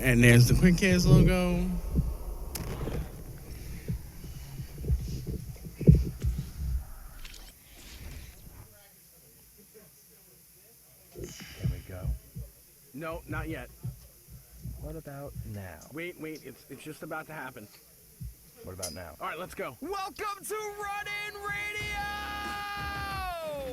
And there's the Quick Cast logo. There we go. No, not yet. What about now? Wait, it's just about to happen. What about now? All right, let's go. Welcome to Run In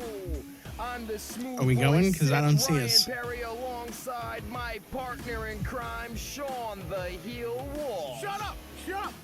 Radio! I'm the smooth Are we going? Because I don't see Ryan us. Perry alongside my partner in crime, Sean the Heel Wolf. Shut up!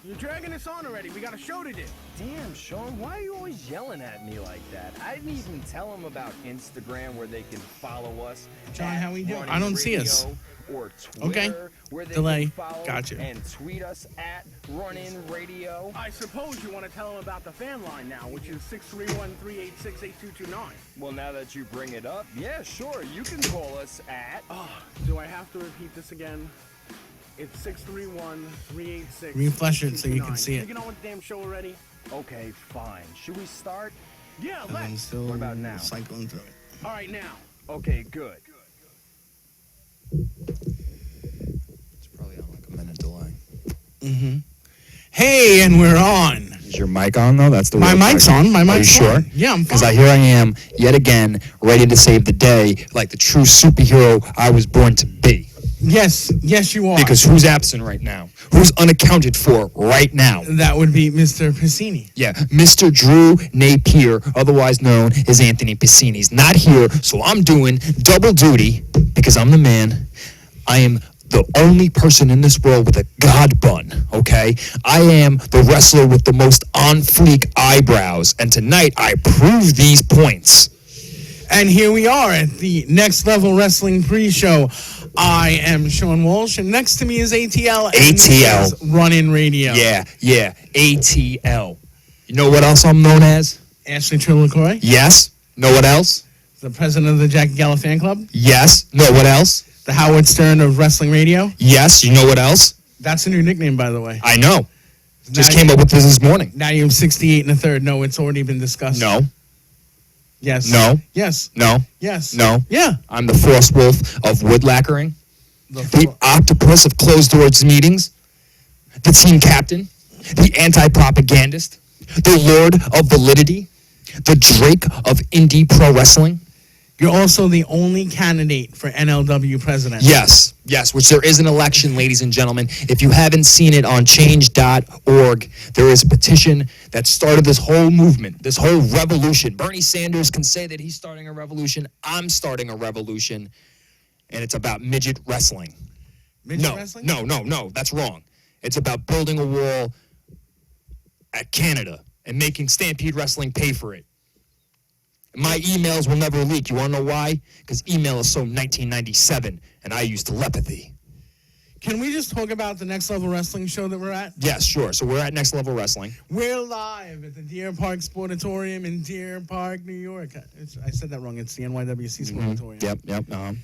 You're dragging us on already. We got a show to do. Damn, Sean, why are you always yelling at me like that? I didn't even tell them about Instagram where they can follow us. John, at how we doing? Run I In don't see us. Radio, or Twitter, Okay. where they Delay. can follow Gotcha. and tweet us at Run In Radio. I suppose you want to tell them about the fan line now, which is 631-386-8229. Well, now that you bring it up, yeah, sure, you can call us at... Oh, do I have to repeat this again? It's 631-386. Refresh it so you can see it. You get on with the damn show already? Okay, fine. Should we start? Yeah, And then let's. still What about now? cycling through it. All right, now. Okay, good. It's probably on like a minute delay. Mm-hmm. Hey, and we're on. Is your mic on, though? That's the My real mic's question. on. My Are you mic's sure? on. Yeah, I'm fine. Because here I am, yet again, ready to save the day, like the true superhero I was born to be. Yes, you are. Because who's absent right now? Who's unaccounted for right now? That would be Mr. Piscini. Yeah, Mr. Drew Napier, otherwise known as Anthony Piscini's not here, so I'm doing double duty because I'm the man. I am the only person in this world with a god bun, okay? I am the wrestler with the most on-fleek eyebrows, and tonight I prove these points. And here we are at the Next Level Wrestling pre-show. I am Sean Walsh, and next to me is ATL. And this ATL. is Run In Radio. Yeah, ATL. You know what else I'm known as? Ashley Trill-LaCroix, Yes. Know what else? the president of the Jackie Gala Fan Club, Yes. Know what else? the Howard Stern of Wrestling Radio. Yes. You know what else? That's a new nickname, by the way. I know. Just Now came up with this morning. Now you're 68 and a third. No, it's already been discussed. No. Yes. No. Yes. No. Yes. No. Yeah. I'm the frost wolf of wood lacquering, The the octopus of closed doors meetings, the team captain, the anti-propagandist, the lord of validity, the Drake of indie pro wrestling. You're also the only candidate for NLW president. Yes, which there is an election, ladies and gentlemen. If you haven't seen it on change.org, there is a petition that started this whole movement, this whole revolution. Bernie Sanders can say that he's starting a revolution. I'm starting a revolution, and it's about midget wrestling. Midget wrestling? No, that's wrong. It's about building a wall at Canada and making Stampede Wrestling pay for it. My emails will never leak. You want to know why? Because email is so 1997, and I use telepathy. Can we just talk about the Next Level Wrestling show that we're at? Yes, sure. So we're at Next Level Wrestling. We're live at the Deer Park Sportatorium in Deer Park, New York. I said that wrong. It's the NYWC Sportatorium. Yep.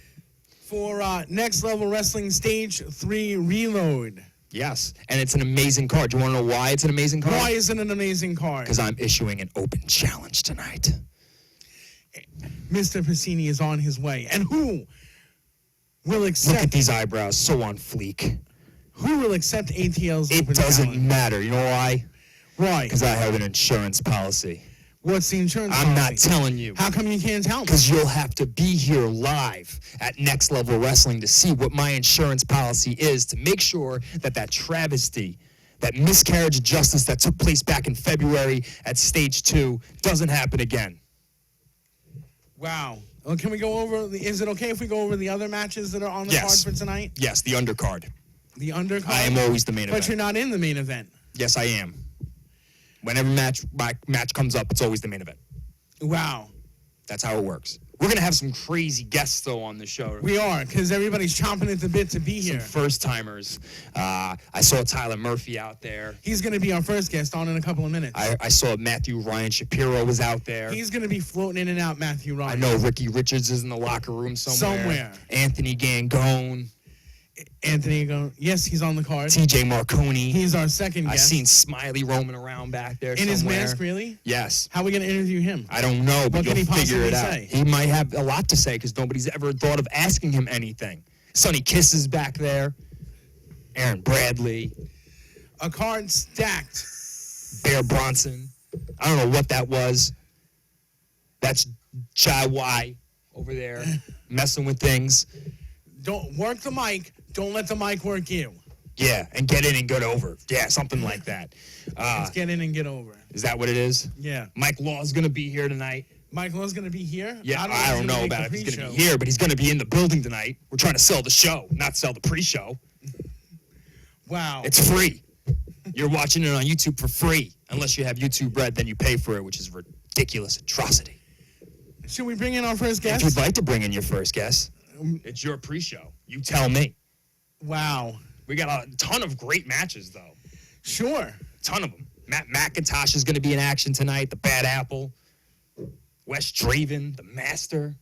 For Next Level Wrestling Stage 3 Reload. Yes, and it's an amazing card. Do you want to know why it's an amazing card? Why is it an amazing card? Because I'm issuing an open challenge tonight. Mr. Piscini is on his way. And who will Look at accept these eyebrows, so on fleek. ATL's It open doesn't challenge? matter. You know why? Why? Because I have an insurance policy. What's the insurance I'm not policy? telling you. How come you can't tell me? Because you'll have to be here live at Next Level Wrestling to see what my insurance policy is to make sure that travesty, that miscarriage of justice that took place back in February at Stage 2 doesn't happen again. Wow. Well, can we go over, is it okay if we go over the other matches that are on the Yes. card for tonight? Yes, the undercard. The undercard? I am always the main event. But you're not in the main event. Yes, I am. Whenever my match comes up, it's always the main event. Wow. That's how it works. We're going to have some crazy guests, though, on the show. We are, because everybody's chomping at the bit to be Some here. first-timers. I saw Tyler Murphy out there. He's going to be our first guest on in a couple of minutes. I saw Matthew Ryan Shapiro was out there. He's going to be floating in and out, Matthew I Ryan. know Ricky Richards is in the locker room somewhere. Anthony Gangone. Anthony, yes, he's on the card. TJ Marconi. He's our second I guest. seen Smiley roaming around back there in his somewhere. mask, really? Yes. How are we going to interview him? I don't know, but What could you'll he figure it out. possibly say? He might have a lot to say because nobody's ever thought of asking him anything. Sonny Kiss is back there. Aaron Bradley, A card stacked. Bear Bronson. I don't know what that was. That's Jai Y over there messing with things. Don't work the mic. Don't let the mic work you. Yeah, and get in and get over. Yeah, something like that. Let's get in and get over. Is that what it is? Yeah. Mike Law's going to be here tonight. Mike Law's going to be here? Yeah, I don't know about if he's going to be here, but he's going to be in the building tonight. We're trying to sell the show, not sell the pre-show. Wow. It's free. You're watching it on YouTube for free. Unless you have YouTube Red, then you pay for it, which is a ridiculous atrocity. Should we bring in our first guest? If you'd like to bring in your first guest, it's your pre-show. You tell me. Wow. We got a ton of great matches, though. Sure. A ton of them. Matt McIntosh is going to be in action tonight. The Bad Apple. Wes Draven, the Master.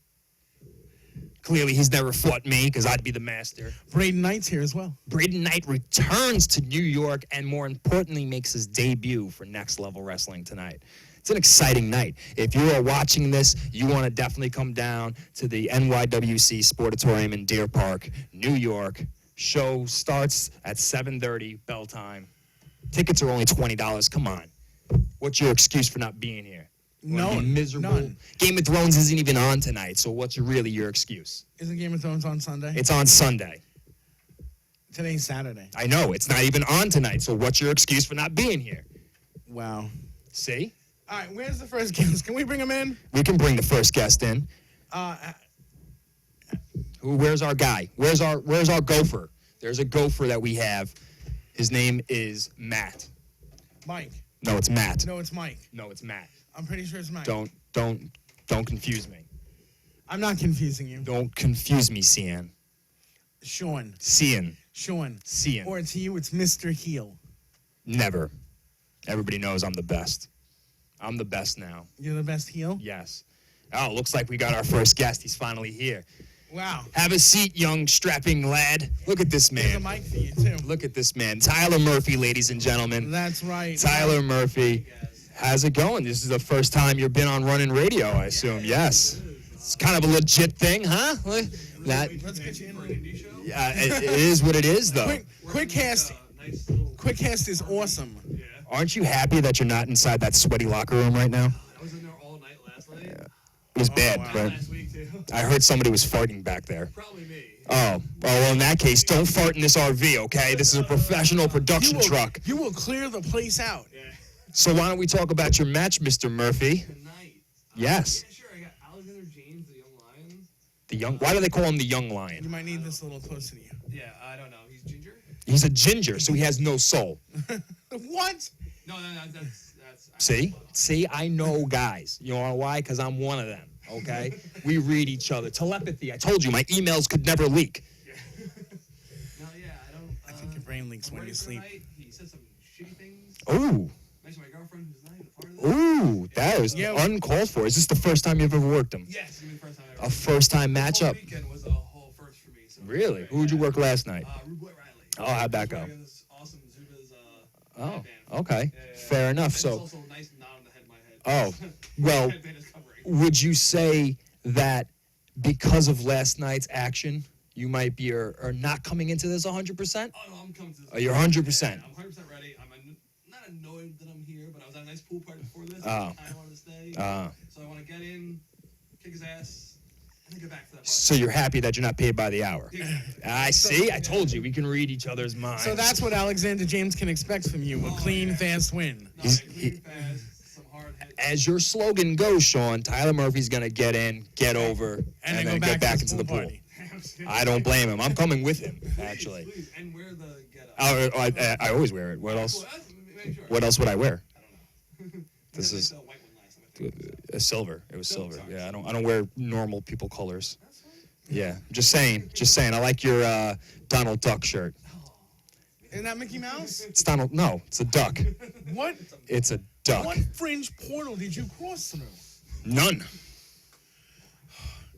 Clearly, he's never fought me because I'd be the Master. Braden Knight's here as well. Braden Knight returns to New York and, more importantly, makes his debut for Next Level Wrestling tonight. It's an exciting night. If you are watching this, you want to definitely come down to the NYWC Sportatorium in Deer Park, New York. Show starts at 7:30, bell time. Tickets are only $20. Come on. What's your excuse for not being here? No, miserable. none. Game of Thrones isn't even on tonight, so what's really your excuse? Isn't Game of Thrones on Sunday? It's on Sunday. Today's Saturday. I know, it's not even on tonight, so what's your excuse for not being here? Wow. See? All right, where's the first guest? Can we bring him in? We can bring the first guest in. Where's our guy? Where's our gopher? There's a gopher that we have. His name is Matt. Mike. No, it's Matt. No, it's Mike. No, it's Matt. I'm pretty sure it's Mike. Don't confuse me. I'm not confusing you. Don't confuse me, Cian. Sean. Cian. Sean. Cian. Or to you, it's Mr. Heel. Never. Everybody knows I'm the best. I'm the best now. You're the best heel? Yes. Oh, looks like we got our first guest. He's finally here. Wow. Have a seat, young strapping lad. Look at this There's a man. mic for you, too. Look at this man. Tyler Murphy, ladies and gentlemen. That's right. Tyler Murphy. How's it going? This is the first time you've been on Running Radio, I assume. Yes. It's kind of a legit thing, huh? That, Let's get you in. it is what it is, though. Quickcast is awesome. Aren't you happy that you're not inside that sweaty locker room right now? I was in there all night last night. It was bad, wow. but Last week, too. I heard somebody was farting back there. Probably me. Oh, well, in that case, don't fart in this RV, okay? This is a professional production truck. You will clear the place out. Yeah. So why don't we talk about your match, Mr. Murphy? Tonight. Yes. Yeah, sure. I got Alexander James, the young lion. The young. Why do they call him the young You lion? might need this a little closer to you. Yeah, I don't know. He's ginger? He's a ginger, so he has no soul. What? No, that's See, I know guys. You know why? Because I'm one of them. Okay, we read each other. Telepathy. I told you, my emails could never leak. No, yeah, I don't. I think your brain leaks I'm when ready you for sleep. tonight. He said some shitty things. Ooh, Mentioned my girlfriend who's not even a part of this. ooh, that is Yeah. uncalled for. Is this the first time you've ever worked him? Yes, it's gonna be the first time I ever. A first-time This whole matchup. weekend was a whole first for me. So Really? Who would you work last night? Rude Boy Riley. Oh, how'd that go? This awesome Zuba's Oh, headband. okay, Yeah. fair enough. And it's So, also a nice knot on the head of my head. Oh, well, Headband is covering. would you say that because of last night's action, you might be or not coming into this 100%? Oh, no, I'm coming to this. Oh, you're 100%. Yeah, I'm 100% ready. I'm not annoyed that I'm here, but I was at a nice pool party before this. Oh. I wanted to stay. Uh, So I want to get in, kick his ass, and then get back to that party. so you're happy that you're not paid by the hour. Exactly. I see. I told you we can read each other's minds. So that's what Alexander James can expect from you, a clean, fast win. No, He's- clean, fast, some hard head. as your slogan goes, Sean. Tyler Murphy's gonna get in, get over, and then get back into the pool. party. I don't blame him. I'm coming with him, actually. Please, and wear the get up. I always wear it. What else? What else would I wear? This is a silver. It was silver. Yeah, I don't wear normal people colors. Yeah, just saying. I like your Donald Duck shirt. Isn't that Mickey Mouse? It's Donald. No, it's a duck. What? It's a duck. What fringe portal did you cross through? None.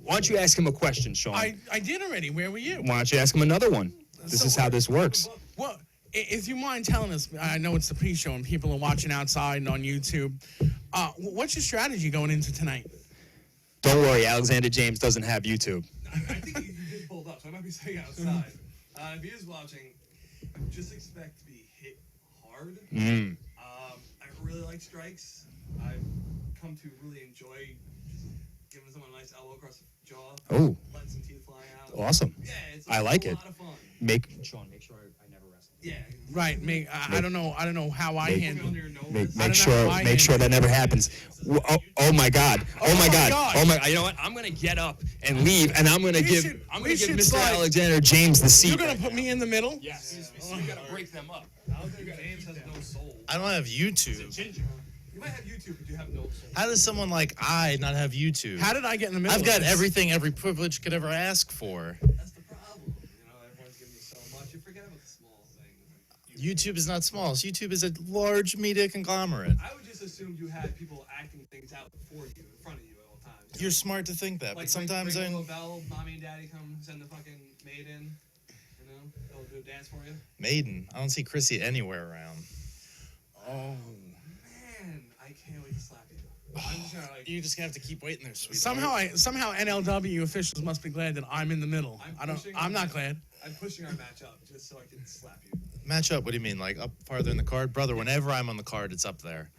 Why don't you ask him a question, Sean? I did already. Where were you? Why don't you ask him another one? This is how this works. Well, if you mind telling us, I know it's the pre-show and people are watching outside and on YouTube. What's your strategy going into tonight? Don't worry, Alexander James doesn't have YouTube. I think he did pulled up, so I might be saying outside. If he is watching, Just expect to be hit hard. Mm. I really like strikes. I've come to really enjoy just giving someone a nice elbow across the jaw. Oh. Letting some teeth fly out. Awesome. Yeah, it's I like a it. lot of fun. Sean, make sure I never wrestle. Yeah. Right. I don't know how I Put me handle. under your nose. Make don't know how I sure that never happens. Oh my God! Oh my God! gosh. Oh my! You know what? I'm gonna get up and leave, and I'm gonna We give should- I'm we gonna give should Mr. slide. Alexander James the seat. You're gonna right put now. me in the middle? Yes. We gotta break them up. Alexander James has no soul. I don't have YouTube. Ginger. You might have YouTube, but you have no soul. How does someone like I not have YouTube? How did I get in the middle? I've of got this? everything, every privilege could ever ask for. That's the problem. You know, everyone's giving you so much. You forget about the small things. YouTube is not small. YouTube is a large media conglomerate. I would just assume you had people acting things out for you, in front of you at all times. You're smart to think that, but sometimes ring I'm a bell, mommy and daddy come send the fucking maid in. You know, they'll do a dance for you. Maiden. I don't see Chrissy anywhere around. Oh. Man, I can't wait to slap you. I'm just gonna like. You're just gonna have to keep waiting there, sweetheart. Somehow NLW officials must be glad that I'm in the middle. I'm not glad. I'm pushing our match up just so I can slap you. Match up. What do you mean? Like up farther in the card, brother? Whenever I'm on the card, it's up there.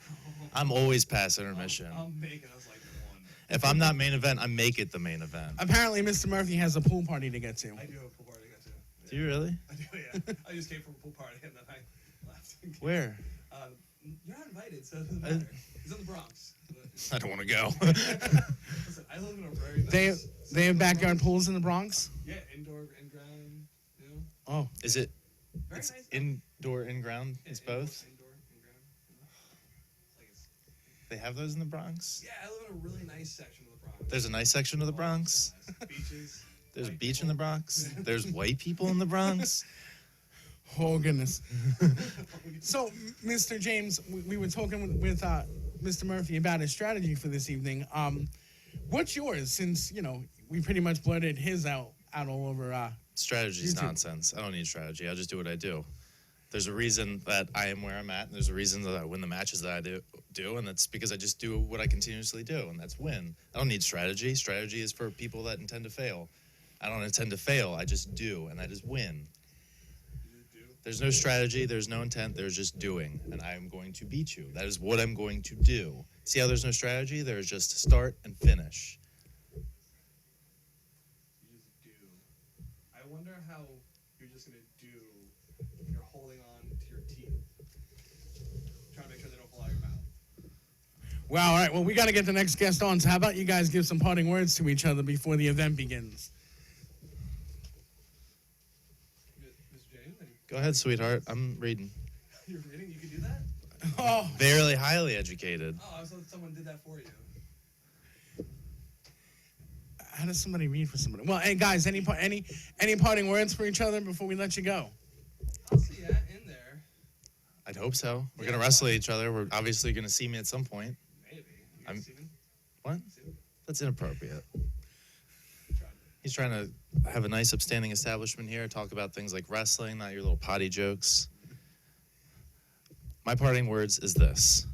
I'm always past intermission. I'm making us like one. If I'm not main event, I make it the main event. Apparently, Mr. Murphy has a pool party to get to. I do have a pool party to go to. Do you really? I do, yeah. I just came from a pool party and then I left. Where? You're not invited, so it doesn't matter. It's in the Bronx. I don't want to go. Listen, I live in a very nice. They have backyard pools in the Bronx. Yeah, indoor, in-ground, you know. Oh, Is it Very it's nice. indoor, in ground? Yeah, It's indoor, both. Indoor, in-ground. You know? Like it's, They have those in the Bronx. yeah, I live in a really nice section of the Bronx. There's a nice section of the Bronx. Nice. Beaches. There's a white beach in the people. Bronx. There's white people in the Bronx. oh goodness. So, Mr. James, we were talking with Mr. Murphy about his strategy for this evening. What's yours? Since we pretty much blurted his out all over. Strategy is YouTube. nonsense. I don't need strategy. I just do what I do. There's a reason that I am where I'm at, and there's a reason that I win the matches that I do, and that's because I just do what I continuously do, and that's win. I don't need strategy. Strategy is for people that intend to fail. I don't intend to fail. I just do, and that is win. There's no strategy. There's no intent. There's just doing, and I am going to beat you. That is what I'm going to do. See how there's no strategy? There's just start and finish. You just do. I wonder how you're just gonna do when you're holding on to your teeth, trying to make sure they don't fall out of your mouth. Wow. All right. Well, we got to get the next guest on. So, how about you guys give some parting words to each other before the event begins? Mr. James, Go ahead, sweetheart. I'm reading. you're reading. You can do that. Oh, Barely highly educated. Oh, I thought someone did that for you. how does somebody read for somebody? Well, hey guys, any parting words for each other before we let you go? I'll see ya in there. I'd hope so. We're gonna wrestle each other. We're obviously gonna see me at some point. Maybe. You I'm- guys see me? What? See me? That's inappropriate. Tried. He's trying to have a nice upstanding establishment here, talk about things like wrestling, not your little potty jokes. My parting words is this.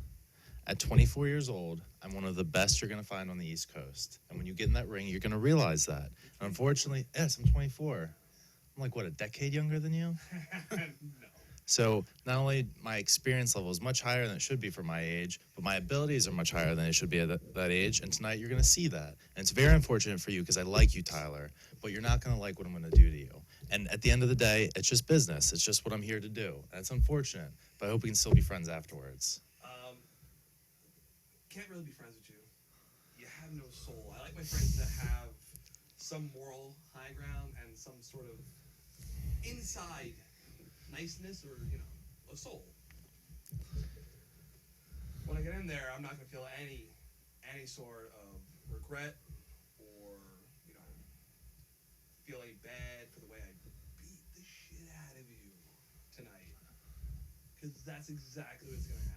At 24 years old, I'm one of the best you're going to find on the East Coast. And when you get in that ring, you're going to realize that. And unfortunately, yes, I'm 24. I'm like, what, a decade younger than you? No. So not only my experience level is much higher than it should be for my age, but my abilities are much higher than it should be at that age. And tonight you're going to see that. And it's very unfortunate for you because I like you, Tyler, but you're not going to like what I'm going to do to you. And at the end of the day, it's just business. It's just what I'm here to do. And it's unfortunate, but I hope we can still be friends afterwards. Can't really be friends with you. You have no soul. I like my friends that have some moral high ground and some sort of inside niceness or, a soul. When I get in there, I'm not going to feel any sort of regret or, feeling bad for the way I beat the shit out of you tonight. Because that's exactly what's going to happen.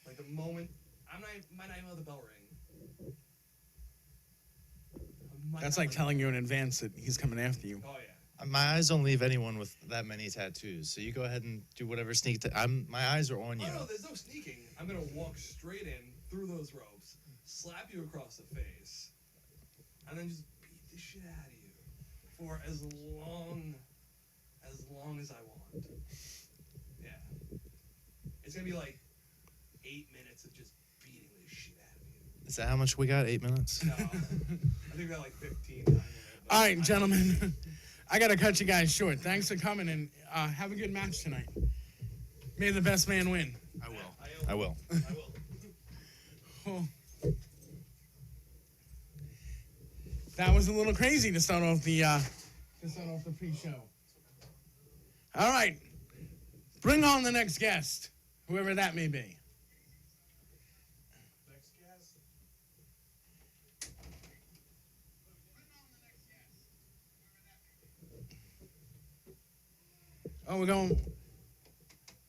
Like the moment, might not even know the bell ring. That's like telling you in advance that he's coming after you. Oh yeah. My eyes don't leave anyone with that many tattoos. So you go ahead and do whatever sneak. My eyes are on you. Oh no, there's no sneaking. I'm gonna walk straight in through those ropes, slap you across the face, and then just beat the shit out of you for as long long as I want. Yeah. It's gonna be like 8 minutes of just beating the shit out of you. Is that how much we got? 8 minutes? No, I think we got like 15. But All right, gentlemen. I got to cut you guys short. Thanks for coming, and have a good match tonight. May the best man win. I will. I will. I will. Oh. That was a little crazy to start off the pre-show. All right, bring on the next guest, whoever that may be. Next guest. Oh, we're going.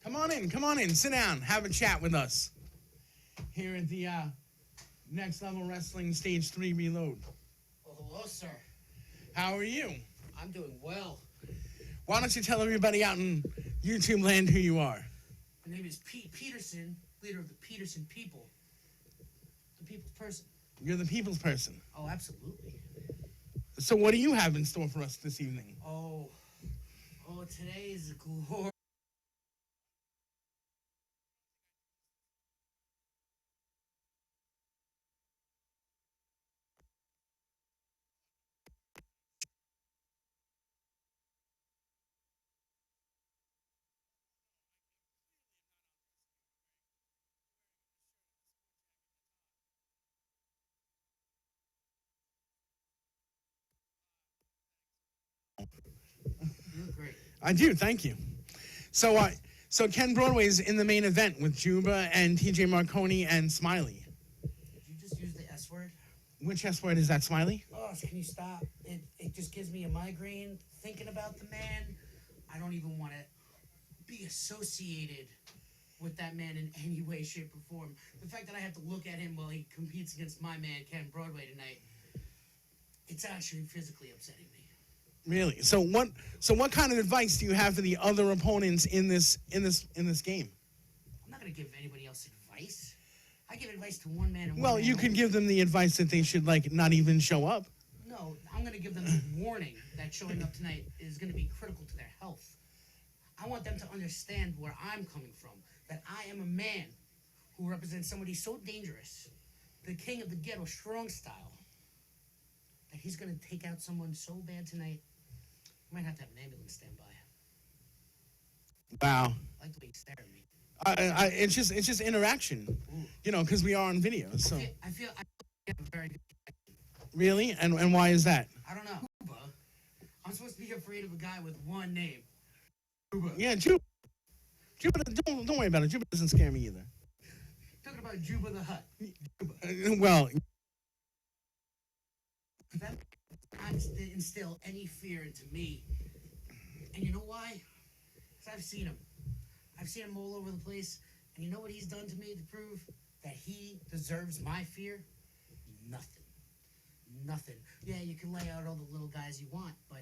Come on in, sit down, have a chat with us here at the Next Level Wrestling Stage 3 Reload. Oh, hello, sir. How are you? I'm doing well. Why don't you tell everybody out in YouTube land who you are? My name is Pete Peterson, leader of the Peterson people. The people's person. You're the people's person. Oh, absolutely. So what do you have in store for us this evening? Oh, today is a glory. You're great. I do, thank you. So Ken Broadway's in the main event with Juba and TJ Marconi and Smiley. Did you just use the S word? Which S word is that, Smiley? Oh, can you stop? It just gives me a migraine thinking about the man. I don't even want to be associated with that man in any way, shape, or form. The fact that I have to look at him while he competes against my man, Ken Broadway, tonight, it's actually physically upsetting me. Really? So what kind of advice do you have for the other opponents in this game? I'm not going to give anybody else advice. I give advice to one man and one Well, man you could only. give them the advice that they should not even show up. No, I'm going to give them a warning that showing up tonight is going to be critical to their health. I want them to understand where I'm coming from, that I am a man who represents somebody so dangerous, the king of the ghetto strong style, that he's going to take out someone so bad tonight, I might have to have an ambulance stand by. Wow. I like the way you stare at me. It's just interaction, because we are on video. So I feel I have a very good. really, and why is that? I don't know. Juba. I'm supposed to be afraid of a guy with one name. Yeah, Juba, don't worry about it. Juba doesn't scare me either. Talking about Juba the Hutt. Well, That didn't instill any fear into me. And you know why? Because I've seen him. I've seen him all over the place. And you know what he's done to me to prove that he deserves my fear? Nothing. Nothing. Yeah, you can lay out all the little guys you want, but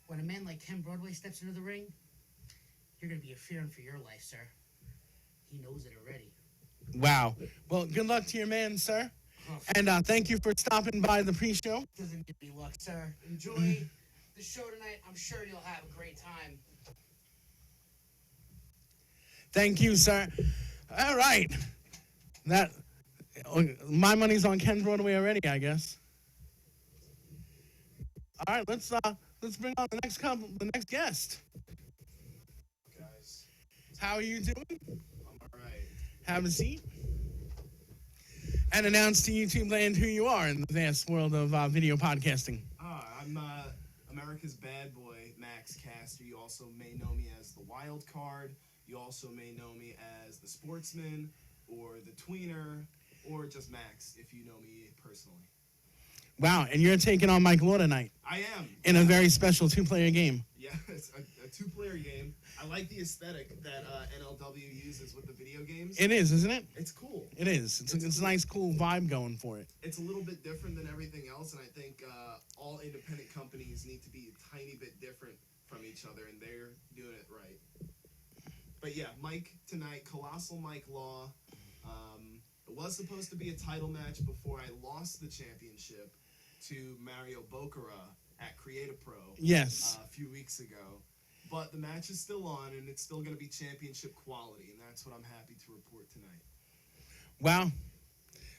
when a man like Ken Broadway steps into the ring, you're going to be fearing for your life, sir. He knows it already. wow. Well, good luck to your man, sir. And thank you for stopping by the pre-show. Doesn't give me luck, sir. Enjoy the show tonight. I'm sure you'll have a great time. Thank you, sir. All right. My money's on Ken Broadway already, I guess. All right, let's bring on the next guest. Guys, How are you doing? I'm alright. Have a seat. And announce to YouTube land who you are in the vast world of video podcasting. I'm America's bad boy, Max Caster. You also may know me as the Wild Card. You also may know me as the Sportsman, or the Tweener, or just Max, if you know me personally. Wow, and you're taking on Mike Law tonight I am. in a very special two-player game. Yeah, it's a two-player game. I like the aesthetic that NLW uses with the video games. It is, isn't it? It's cool. It is. It's a nice, cool vibe going for it. It's a little bit different than everything else, and I think all independent companies need to be a tiny bit different from each other, and they're doing it right. But yeah, Mike tonight, Colossal Mike Law. It was supposed to be a title match before I lost the championship to Mario Boccara at Create a Pro Yes. a few weeks ago. But the match is still on, and it's still going to be championship quality, and that's what I'm happy to report tonight. Wow.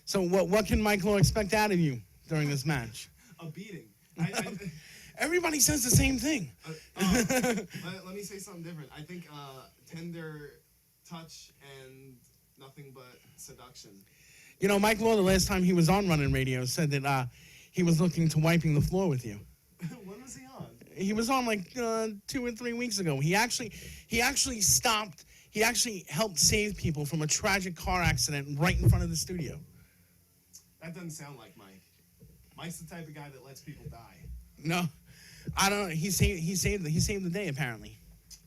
So what can Mike Law expect out of you during this match? A beating. Everybody says the same thing. Let me say something different. I think tender touch and nothing but seduction. You know, Mike Law, the last time he was on Running Radio, said that he was looking to wiping the floor with you. When was he on? He was on like 2 or 3 weeks ago. He actually stopped. He actually helped save people from a tragic car accident right in front of the studio. That doesn't sound like Mike. Mike's the type of guy that lets people die. No, I don't know. He saved the day apparently.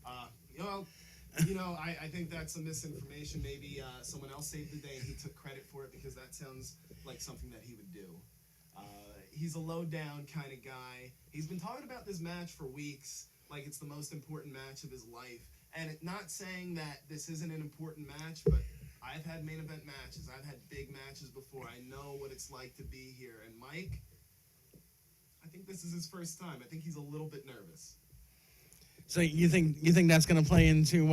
I think that's a misinformation. Maybe someone else saved the day and he took credit for it because that sounds like something that he would do. He's a low-down kind of guy. He's been talking about this match for weeks, like it's the most important match of his life. And not saying that this isn't an important match, but I've had main event matches. I've had big matches before. I know what it's like to be here. And Mike, I think this is his first time. I think he's a little bit nervous. So you think that's gonna play into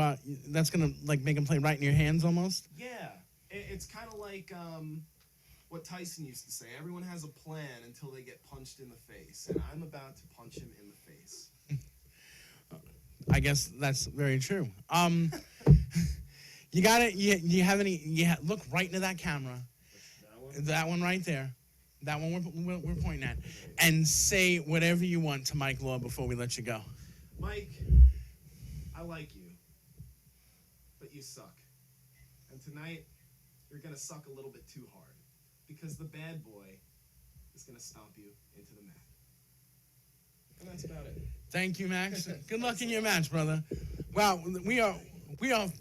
that's gonna like make him play right in your hands almost? Yeah, it's kind of like what Tyson used to say. Everyone has a plan until they get punched in the face, and I'm about to punch him in the face. I guess that's very true. You got it. You have any? Look right into that camera. That one right there. That one we're pointing at, and say whatever you want to Mike Law before we let you go. Mike, I like you, but you suck. And tonight, you're going to suck a little bit too hard, because the bad boy is going to stomp you into the mat. And that's about it. Thank you, Max. Good luck in your match, brother. Wow, we are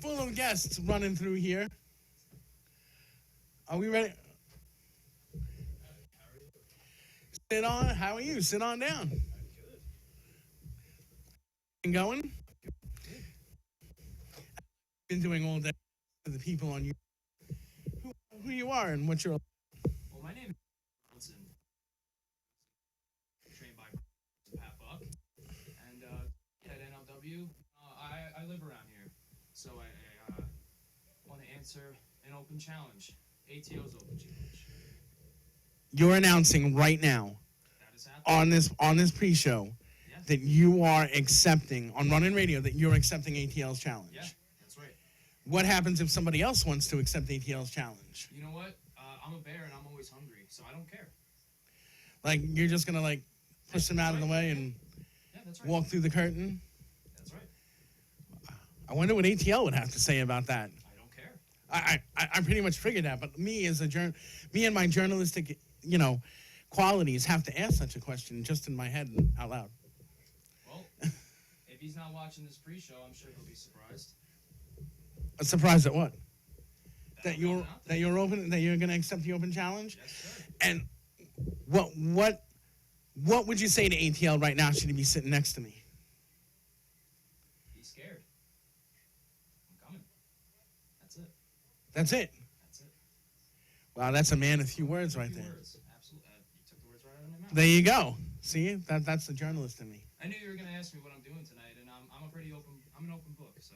full of guests running through here. Are we ready? Sit on. How are you? Sit on down. Going? Been doing all day to the people on you. Who you are and what you're. Well, my name is Johnson. Trained by Pat Buck, and at NLW, I live around here, so I want to answer an open challenge, ATO's open challenge. You're announcing right now That is happening. on this pre-show Yes. that you are accepting on Running Radio that you're accepting ATL's challenge. Yeah, that's right. What happens if somebody else wants to accept ATL's challenge? You know what? I'm a bear and I'm always hungry, so I don't care. Like you're just gonna like push them out of the way and Yeah, that's right. walk through the curtain? That's right. I wonder what ATL would have to say about that. I don't care. I pretty much figured that, but me and my journalistic, qualities have to ask such a question just in my head and out loud. Well, if he's not watching this pre-show, I'm sure he'll be surprised. Surprised at what? That I'm you're out there. that you're gonna accept the open challenge? Yes, sir. And what would you say to ATL right now should he be sitting next to me? He's scared. I'm coming. That's it. That's it. That's it. Wow, that's a man of few words right Few there. words. Absolutely. You took the words right out of my mouth. There you go. See, that's the journalist in me. I knew you were going to ask me what I'm doing tonight, and I'm an open book, so.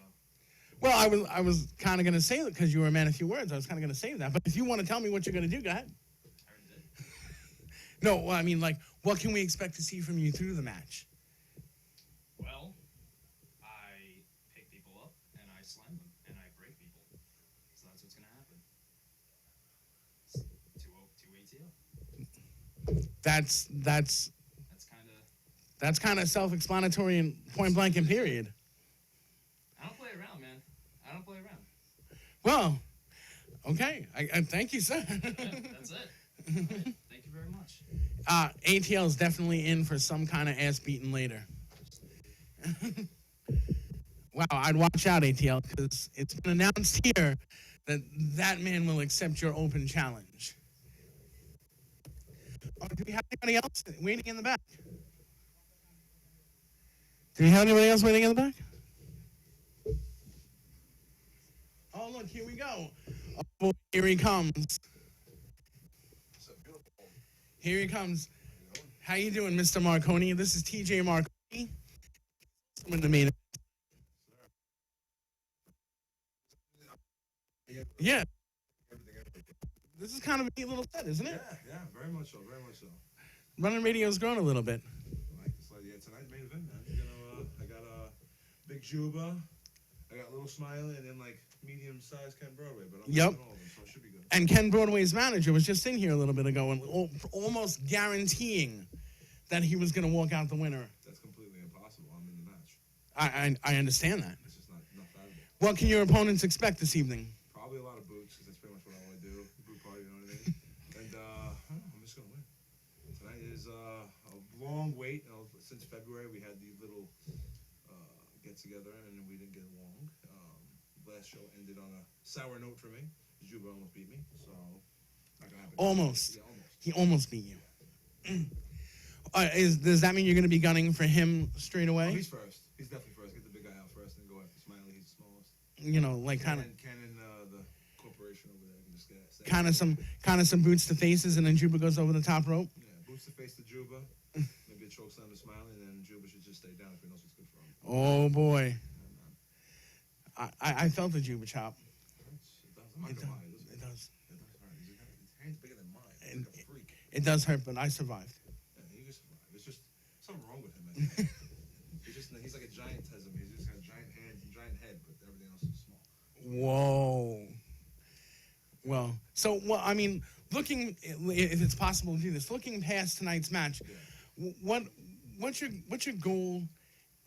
Well, I was kind of gonna say that because you were a man of few words. I was kind of gonna say that, but if you want to tell me what you're gonna do, go ahead. I already did. No, well, I mean, like, what can we expect to see from you through the match? Well, I pick people up, and I slam them, and I break people. So that's what's going to happen. 2 ATL. That's That's kind of. self-explanatory and point blank and period. I don't play around, man. I don't play around. Well, okay. I thank you, sir. Yeah, that's it. All right. Thank you very much. ATL is definitely in for some kind of ass beating later. Wow, I'd watch out, ATL, because it's been announced here that man will accept your open challenge. Oh, do we have anybody else waiting in the back? Do we have anybody else waiting in the back? Oh, look, here we go. Oh, here he comes. Here he comes. How you doing, Mr. Marconi? This is TJ Marconi. Someone to me. Yeah. This is kind of a neat little set, isn't it? Yeah, very much so, very much so. Running radio's grown a little bit. Yeah, tonight's main event, man. You know, I got Big Juba, I got Little Smiley, and then like medium-sized Ken Broadway. But I'm Yep. all of them, so it should be good. And Ken Broadway's manager was just in here a little bit ago and almost guaranteeing that he was going to walk out the winner. That's completely impossible. I'm in the match. I understand that. It's just not valuable. What can your opponents expect this evening? Probably a lot of boots, because that's pretty much what I want to do. Boot party, you know what I mean? And I don't know, I'm just gonna win. Tonight is a long wait. You know, since February, we had the little get together, and we didn't get along. Last show ended on a sour note for me. Juba almost beat me, so not gonna happen. Almost. Yeah, almost. He almost beat you. Does that mean you're going to be gunning for him straight Oh, away? he's first. He's definitely first. Get the big guy out first, and then go after Smiley. He's the smallest. You know, like kind of. Ken and the corporation over there can just get Kind of some boots to faces, and then Juba goes over the top rope. Yeah, boots to face to Juba. Maybe a choke slam to Smiley, and then Juba should just stay down if he knows what's good for him. Oh boy, I felt the Juba chop. I'm not gonna lie. It does. It does hurt. His hand's bigger than mine. He's like a freak. It does hurt, but I survived. Yeah, he can survive. It's just something wrong with him. Man. He's like a giantism. He's just got giant hands and giant head, but everything else is small. Whoa. Well, I mean, looking if it's possible to do this, looking past tonight's match, what's your goal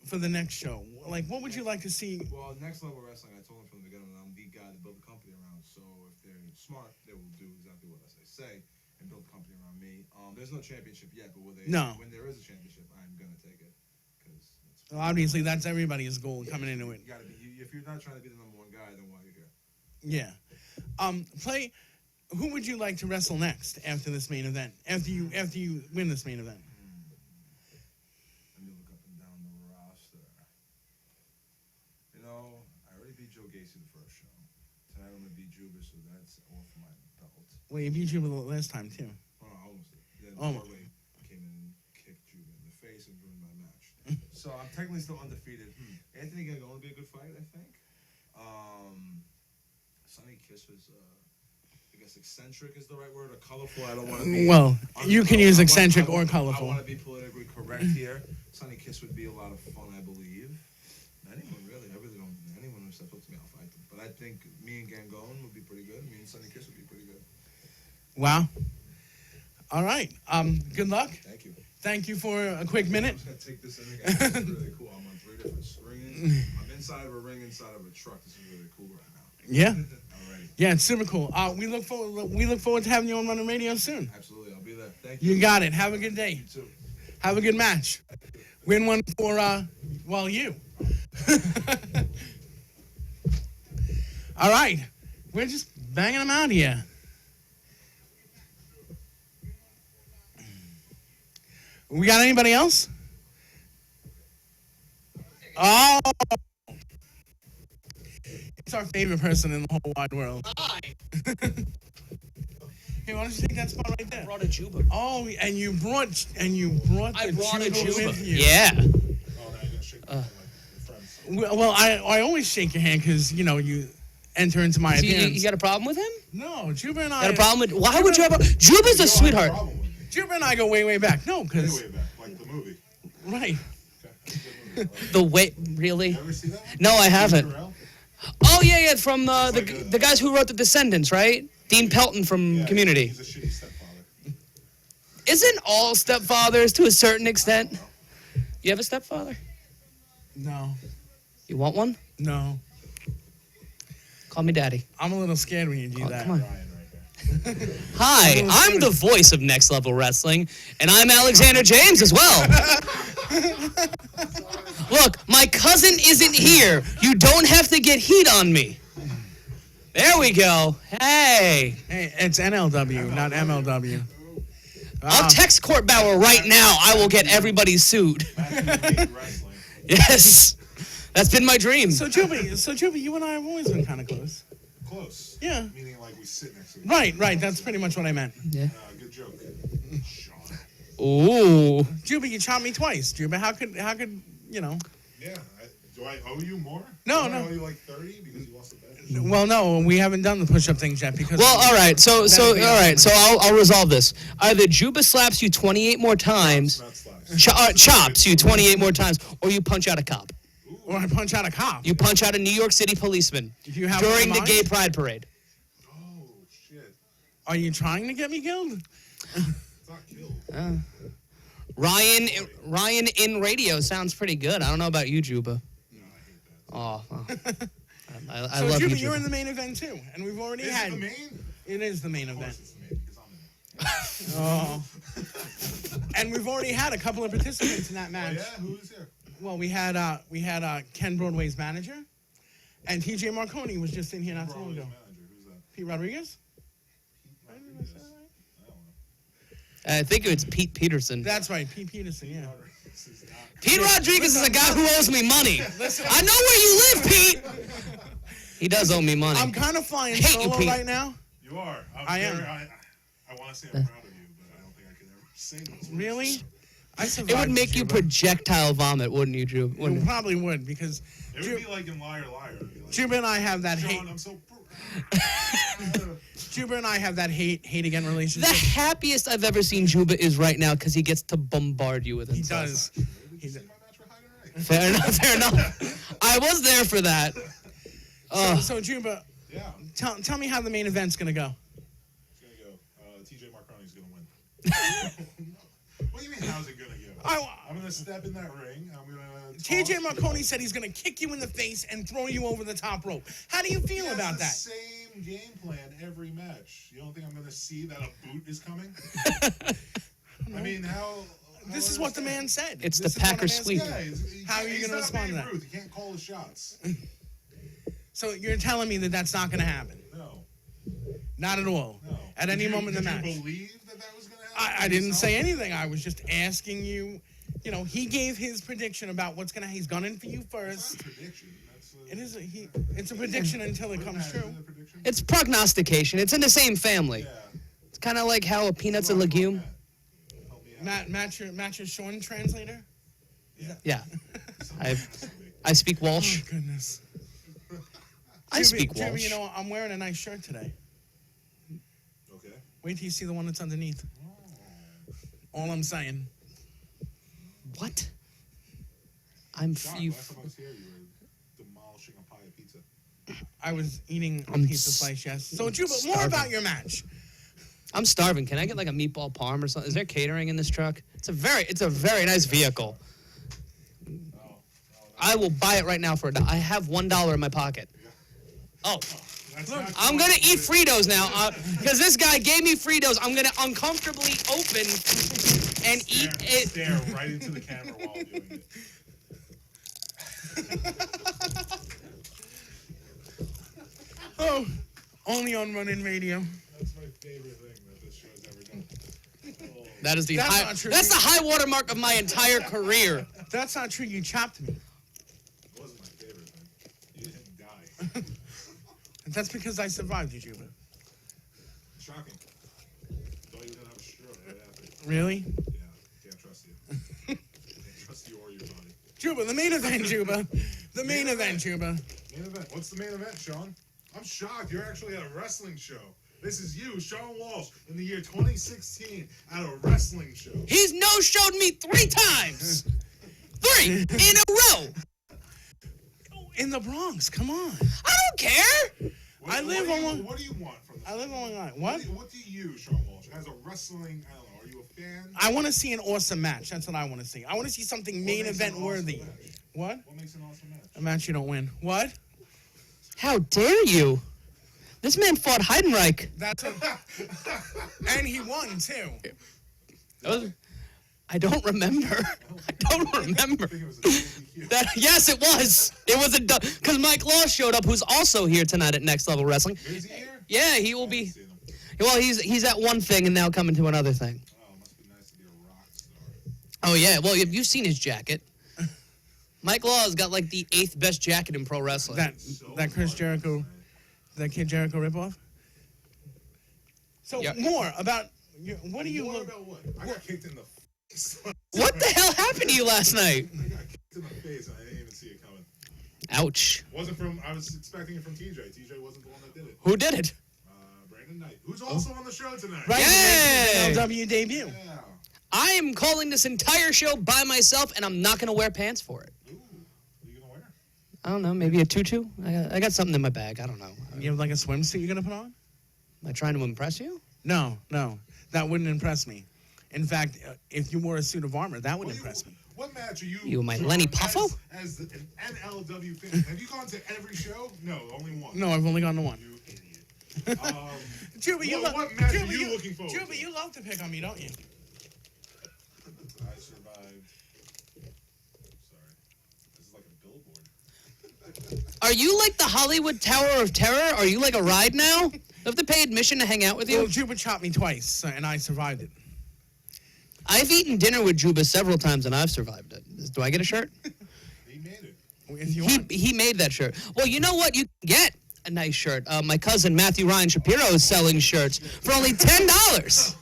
for the next show? Like, what would you like to see? Well, Next Level Wrestling, I told them from the beginning that I'm the guy to build a company around. So if they're smart, they will do exactly what I say and build a company around me. There's no championship yet, but when there is a championship, I'm gonna take it. Well, obviously, that's everybody's goal coming into it. You gotta be. If you're not trying to be the number one guy, then why are you here? Yeah. Who would you like to wrestle next after this main event? After you win this main event? Let me look up and down the roster. You know, I already beat Joe Gacy the first show. Tonight I'm gonna beat Juba, so that's off my belt. Well, you beat Juba the last time too. Oh, I almost did. Yeah, Almost. Broadway came in and kicked Juba in the face and ruined my match. So I'm technically still undefeated. Anthony gonna only be a good fight, I think. Sonny Kiss was, I guess eccentric is the right word, or colorful. I don't want to be. Well, you can use eccentric or colorful. I want to be politically correct here. Sonny Kiss would be a lot of fun, I believe. Anyone really, I really don't. Anyone who steps up to me, I'll fight them. But I think me and Gangone would be pretty good. Me and Sonny Kiss would be pretty good. Wow. All right. Good luck. Thank you. Thank you for a quick minute. I'm just gonna take this in again. This is really cool. I'm on 3 different screens. I'm inside of a ring, inside of a truck. This is really cool right now. Yeah. Alrighty. Yeah, it's super cool. We look forward to having you on Running Radio soon. Absolutely, I'll be there. Thank you. You got it. Have a good day. You too. Have a good match. Win one for you. All right. We're just banging them out here. We got anybody else? Oh. It's our favorite person in the whole wide world. Hi. Hey, why don't you take that spot right there? I brought a Juba. Oh, and you brought I the brought a Juba Juba. with you. Yeah. Oh, now you're gonna shake my friends. Well, I always shake your hand because you enter into my So you appearance. got a problem with him? No, Juba and I. Got a problem with? Why would you have a? Juba's a sweetheart. Juba and I go way back. No, because Way back, like the movie. right. The way, really? You ever see that one? No, I haven't. Terrell? Oh yeah, from the guys who wrote The Descendants, right? Dean Pelton from Yeah, Community. He's a shitty stepfather. Isn't all stepfathers to a certain extent? You have a stepfather? No, You want one? no. Call me daddy. I'm a little scared when you do that. Come on. Ryan right there. Hi, I'm the voice of Next Level Wrestling, and I'm Alexander James as well. Look, my cousin isn't here. You don't have to get heat on me. There we go. Hey. Hey, it's NLW, not MLW. I'll text Court Bauer right now. I will get everybody sued. Wrestling. Yes. That's been my dream. So Juba, you and I have always been kind of close. Close. Yeah. Meaning like we sit next to each other. Right. That's pretty much what I meant. Yeah. Good joke. Sean. Ooh. Juba, you chopped me twice. Juba, how could Yeah. Do Do I owe you more? No, Do I no. owe you like 30 because you lost the bet? Well, no, we haven't done the push-up things yet because. Well, all right. So That'll be all right. awesome. So I'll resolve this. Either Juba slaps you 28 more times, Not slaps. chops you 28 more times, or you punch out a cop. Or I punch out a cop. You punch out a New York City policeman Do you have during one the in gay mind? pride parade. Oh, shit. Are you trying to get me killed? It's not killed. Ryan in radio sounds pretty good. I don't know about you, Juba. Oh, well. I So, love Juba, you, you're Juba. in the main event too, and we've already Is had. it the main? It is the main Of event. course it's the main because I'm in Oh. And we've already had a couple of participants in that it. match. Yeah? Who's here? Well, we had Ken Broadway's manager, and TJ Marconi was just in here not too long Broadway's ago. manager. Who's that? Pete Rodriguez. Pete Rodriguez. I don't know. I think it's Pete Peterson. That's right, Pete Peterson. Yeah. This is not. Pete Rodriguez is a guy who owes me money. Listen, I know where you live, Pete. He does owe me money. I'm kind of flying Hate you, solo Pete. right now. You are. I am. I want to say I'm proud of you, but I don't think I could ever say those words. Really? I survived. It would make you Juba. projectile vomit, wouldn't you, Drew? It probably would because It would be like in Liar Liar. It'd be like, Juba and I have that hate. Sean, I'm so proud. Juba and I have that hate again The relationship. happiest I've ever seen Juba is right now because he gets to bombard you with He insults. does. Did you see my match with Hyder Wright? Fair enough, fair enough. I was there for that. So Juba, Yeah. tell me how the main event's gonna go. It's going to go. TJ Marconi's going to win. What do you mean, how's it going to go? I'm going to step in that ring. I'm going to. TJ Marconi said he's gonna kick you in the face and throw you over the top rope. How do you feel about that? Same game plan every match. You don't think I'm going to see that a boot is coming? I mean, how. This is what the man said. It's This the is what Packers man sweep. said. Yeah, How are you he's gonna not respond to Babe that? Ruth. He can't call the shots. So you're telling me that that's not gonna happen? No. Not at all. No. At any moment in the Did match. you believe that was going to happen? I didn't say anything. I was just asking you. You know, he gave his prediction about what's gonna. He's gunning for you It's first. not a prediction. That's It is. It's a prediction until it comes true. It's prognostication. It's in the same family. Yeah. It's kind of like how a peanut's a legume. Help me out. Match your Sean translator. Yeah. I speak Walsh. Oh goodness. I speak Juba, Walsh. you know, I'm wearing a nice shirt today. Okay. Wait till you see the one that's underneath. All I'm saying. What? I'm Sean, you. last time I was here, you were demolishing a pie of pizza. I was eating a I'm pizza slice, yes. So, Juba, more starving. about your match. I'm starving. Can I get like a meatball parm or something? Is there catering in this truck? It's a very nice vehicle. I will buy it right now for $1. I have $1 in my pocket. Oh, Look, I'm gonna eat Fritos now because this guy gave me Fritos. I'm gonna uncomfortably open and eat it. Stare right into the camera while I'm doing it. Oh, only on Running Radio. That's my favorite thing that this show's ever done. That is the That's high. not true. That's the high watermark of my entire career. That's not true. You chopped me. It wasn't my favorite thing. You didn't die. That's because I survived you, Juba. Shocking. Thought you were gonna have a stroke right after. Really? Yeah, can't trust you. Can't trust you or your body. Juba, the main event, Juba. The main event, Juba. Main event. What's the main event, Sean? I'm shocked. You're actually at a wrestling show. This is you, Sean Walsh, in the year 2016 at a wrestling show. He's no-showed me 3 times. 3 in a row. In the Bronx, come on. I don't care. I live on. What do you want from this? I live on Long Island. What? What? What do you, Sean Walsh, as a wrestling? I don't know. Are you a fan? I want to see an awesome match. That's what I want to see. I want to see something main makes an event awesome worthy. match? What? What makes an awesome match? A match you don't win. What? How dare you? This man fought Heidenreich. That's a, and he won too. I don't remember. I don't remember. I think it was a DQ. Yes, it was. It was because Mike Law showed up, who's also here tonight at Next Level Wrestling. Is he here? Yeah, he will I be. haven't seen him. Well, he's at one thing and now coming to another thing. Oh, it must be nice to be a rock star. Oh yeah, well you've seen his jacket. Mike Law has got like the 8th best jacket in pro wrestling. That Chris Jericho, that Kid Jericho ripoff. So Yep. more about what do you More look? about what? I got kicked in the face. What the hell happened to you last night? I got kicked in the face and I didn't even see it coming. Ouch. Wasn't from. I was expecting it from TJ. TJ wasn't the one that did it. Who did it? Brandon Knight, who's also on the show tonight. Right, Yay! NLW debut. Yeah. I am calling this entire show by myself, and I'm not going to wear pants for it. Ooh, what are you gonna wear? I don't know, maybe a tutu? I got something in my bag. I don't know. You have like a swimsuit you're gonna put on? Am I trying to impress you? No, that wouldn't impress me. In fact, if you wore a suit of armor, that would impress me. What match are you? You my doing Lenny Puffo? As an NLW fan, have you gone to every show? No, only one. No, I've only gone to one. You idiot. Juba, what match are you looking forward Juba, to? you love to pick on me, don't you? I survived. Sorry, this is like a billboard. Are you like the Hollywood Tower of Terror? Are you like a ride now? Do I have to pay admission to hang out with you? Well, Juba chopped me twice, and I survived it. I've eaten dinner with Juba several times, and I've survived it. Do I get a shirt? He made it. If you want. He made that shirt. Well, you know what? You can get a nice shirt. My cousin Matthew Ryan Shapiro is selling shirts for only $10.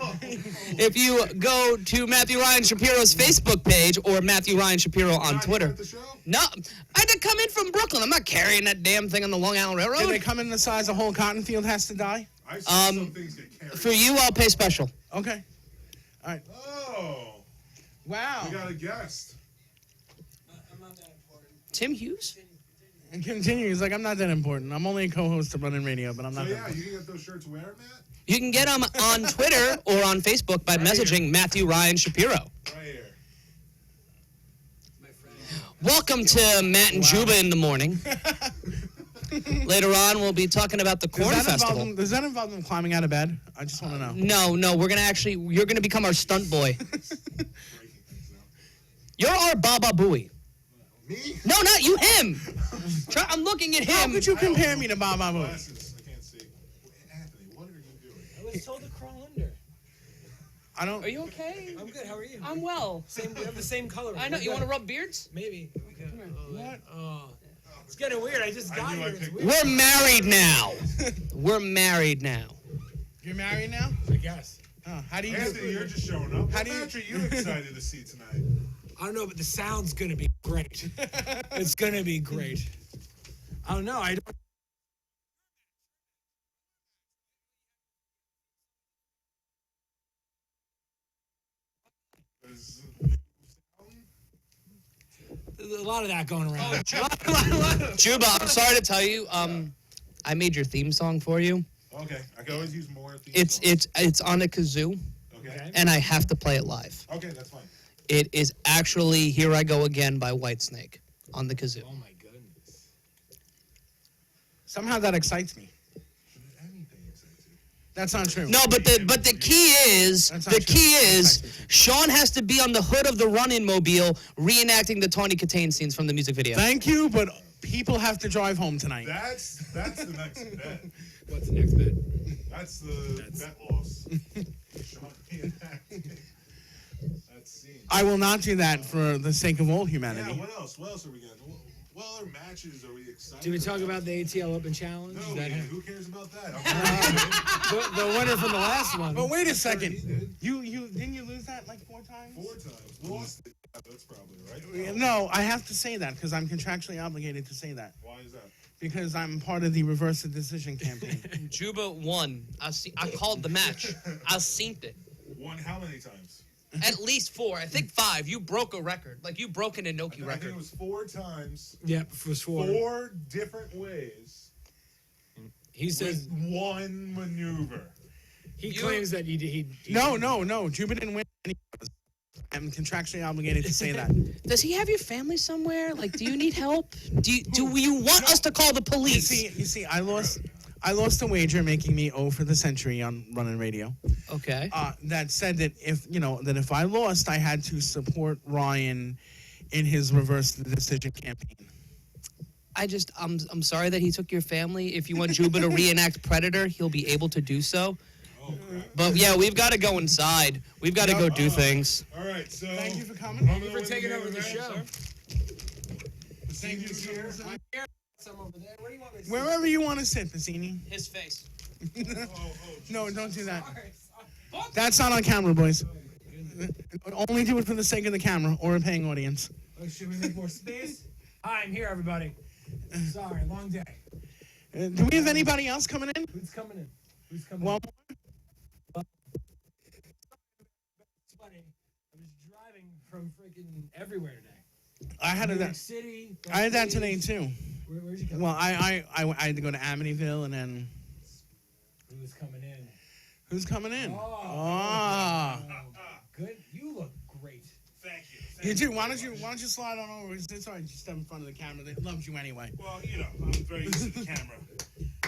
If you go to Matthew Ryan Shapiro's Facebook page or Matthew Ryan Shapiro on Not Twitter. here at the show? No, I had to come in from Brooklyn. I'm not carrying that damn thing on the Long Island Did they Railroad. come in the size a whole cotton field has to die? I've seen some things get carried. For you, I'll pay special. Okay. All right. Oh, Wow. we got a guest. Tim Hughes? And continues like, I'm not that important. I'm only a co-host of Running Radio, but I'm So not that yeah, important. you can get those shirts where, Matt? You can get them on Twitter or on Facebook by messaging Matthew Ryan Shapiro. Right here. Welcome to Matt and Juba in the morning. Later on, we'll be talking about the Corn Festival. Does that involve them climbing out of bed? I just want to know. No, you're gonna become our stunt boy. Breaking things now. You're our Baba Booey. Me? No, not you, him. I'm looking at How him. could you compare me to Bob Abu? Glasses. I can't see. Anthony, what are you doing? I was told to crawl under. I don't. Are you okay? I'm good. How are you? I'm well. We have the same color. I know. You want to rub beards? Maybe. What? Oh, it's getting weird. I just got knew I here. It's picked- weird. We're married now. We're married now. You're married now? I guess. Oh, how do you? Anthony, you're just showing up. How What do you- match are you excited to see tonight? I don't know, but the sound's gonna be great. It's gonna be great. I don't know. I don't. Is- There's a lot of that going around. Juba, I'm sorry to tell you. I made your theme song for you. Okay, I can always use more. theme It's songs. on a kazoo, Okay. and I have to play it live. Okay, that's fine. It is actually "Here I Go Again" by Whitesnake on the kazoo. Oh my goodness. Somehow that excites me. Anything excites you. That's not true. No, but the key is That's not true. That's not true. Sean has to be on the hood of the run-in mobile reenacting the Tawny Katane scenes from the music video. Thank you, but people have to drive home tonight. That's the next bet. What's the next bet? That's the bet loss. Sean reenacting that scene. I will not do that for the sake of all Yeah, humanity. what else? What else are we getting? What other matches are we excited Did we talk about the ATL Open Challenge? No, Is that him? who cares about that? I'm The winner from the last one. But wait a he second. did. You didn't you lose that like 4 times? 4 times. Lost it. Yeah, that's probably right. No, I have to say that because I'm contractually obligated to say that Why is that? because I'm part of the reverse the decision campaign. Juba won. I called the match. I synced it. Won how many times? At least 4. I think 5. You broke a record. Like you broke an Inoki I think record. it was 4 times. Yep, for sure. 4 different ways. He says With one maneuver. he claims that he No. Juba didn't win any. I'm contractually obligated to say that. Does he have your family somewhere? Like, do you need help? Do you want us to call the police? You see, I lost a wager making me 0 for the century on Running Radio. Okay. That said that if I lost, I had to support Ryan in his reverse the decision campaign. I'm sorry that he took your family. If you want Juba to reenact Predator, he'll be able to do so. Oh, crap. But yeah, we've got to go inside. We've got to go do things. All right, so. Thank you for coming. Thank you for taking over the show. Thank you, here. Some over there. Where do you want me to Wherever you want to sit, Pacini. His face. No, don't do that. That's not on camera, boys. Only do it for the sake of the camera or a paying audience. Oh, should we make more space? Hi, I'm here, everybody. Sorry, long day. Do we have anybody else coming in? Who's coming in? Who's coming Well, in? It's funny. I was driving from freaking everywhere today. I had New York that. City. I had that Berkeley. today too. Where'd you come? Well, I had to go to Amityville, and then Who's coming in? who's coming in? Oh. Good. You look great. Thank you. You do. Why don't you slide on over? It's all right. Just step in front of the camera. They loved you anyway. Well, you know, I'm very used to the camera.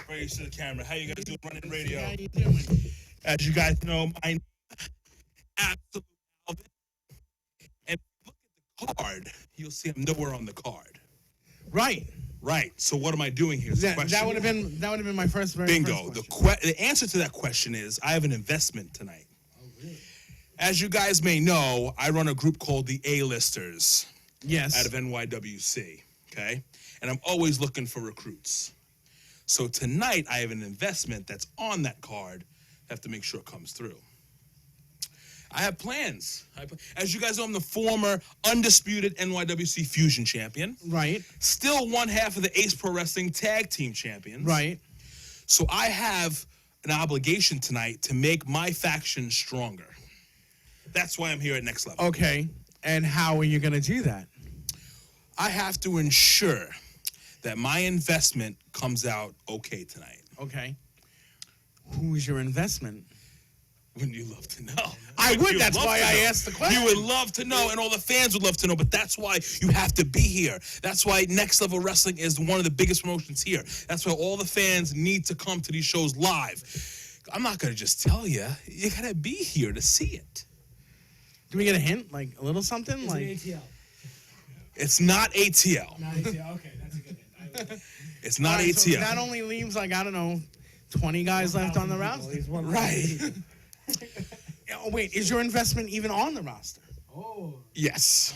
Very used to the camera. How you guys doing running radio? How you doing? As you guys know, my absolute Alvin. And look at the card. You'll see I'm nowhere on the card. Right. Right. So what am I doing here? Is the That question. would have been my first. Bingo. First question. The answer to that question is I have an investment tonight. As you guys may know, I run a group called the A-Listers. Yes. Out of NYWC, okay? And I'm always looking for recruits. So tonight, I have an investment that's on that card. I have to make sure it comes through. I have plans. As you guys know, I'm the former undisputed NYWC Fusion champion. Right. Still one half of the Ace Pro Wrestling Tag Team champions. Right. So I have an obligation tonight to make my faction stronger. That's why I'm here at Next Level. Okay. And how are you going to do that? I have to ensure that my investment comes out okay tonight. Okay. Who's your investment? Wouldn't you love to know? I would. You'd That's love why to I know. asked the question. You would love to know, and all the fans would love to know, but that's why you have to be here. That's why Next Level Wrestling is one of the biggest promotions here. That's why all the fans need to come to these shows live. I'm not going to just tell you. You got to be here to see it. Do we get a hint? Like a little something? Is Like it ATL? It's not ATL. Not ATL. Okay, that's a good hint. It's not Alright, so ATL. that only leaves like, I don't know, 20 guys left on the roster. Right. Oh, wait, is your investment even on the roster? Oh. Yes.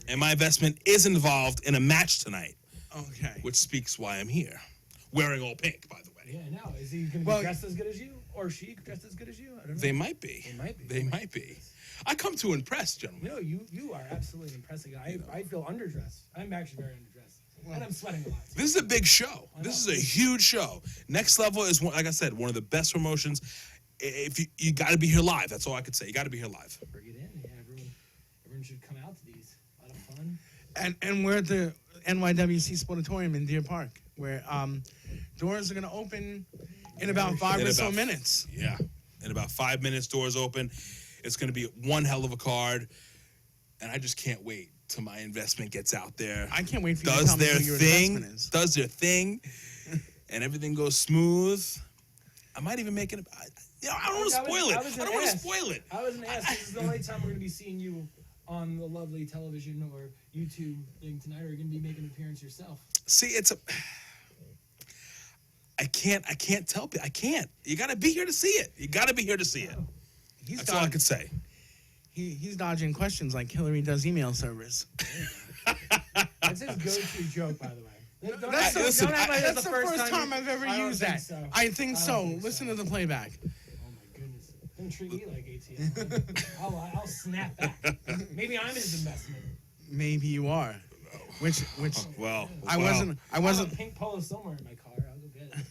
And my investment is involved in a match tonight, Okay. which speaks why I'm here. Wearing all pink, by the way. Yeah, no. Is he going to be Well- dressed as good as you? Or she dressed as good as you? I don't know. They might be. They might be. They might be. I come to impress, gentlemen. No, you are absolutely impressive. I feel underdressed. I'm actually very underdressed. And I'm sweating a lot. Too. This is a big show. This is a huge show. Next Level is, like I said, one of the best promotions. If you got to be here live. That's all I could say. You got to be here live. Bring it in. Yeah, everyone should come out to these. A lot of fun. And we're at the NYWC Sportatorium in Deer Park, where doors are going to open in about 5 In or so about- minutes. Yeah. In about 5 minutes, doors open. It's going to be one hell of a card. And I just can't wait till my investment gets out there. I can't wait for you to Does tell me their who your thing. investment is. Does their thing. And everything goes smooth. I might even make it. I don't want to spoil it. I don't want to spoil it. I was going to ask. This is the only time we're going to be seeing you on the lovely television or YouTube thing tonight. Or are you going to be making an appearance yourself? See, it's a. I can't tell people. I can't. You got to be here to see it. You got to be here to see it. That's all I could say. He's dodging questions like Hillary does email servers. That's his go-to joke, by the way. That's That's the first time I've ever used that. So. I think so. think Listen so. to the playback. Oh my goodness! Don't treat me like ATL. I'll snap back. Maybe I'm his investment. Maybe you are. Which Well, I wasn't. I have a pink polo somewhere in my car. I'll go get it.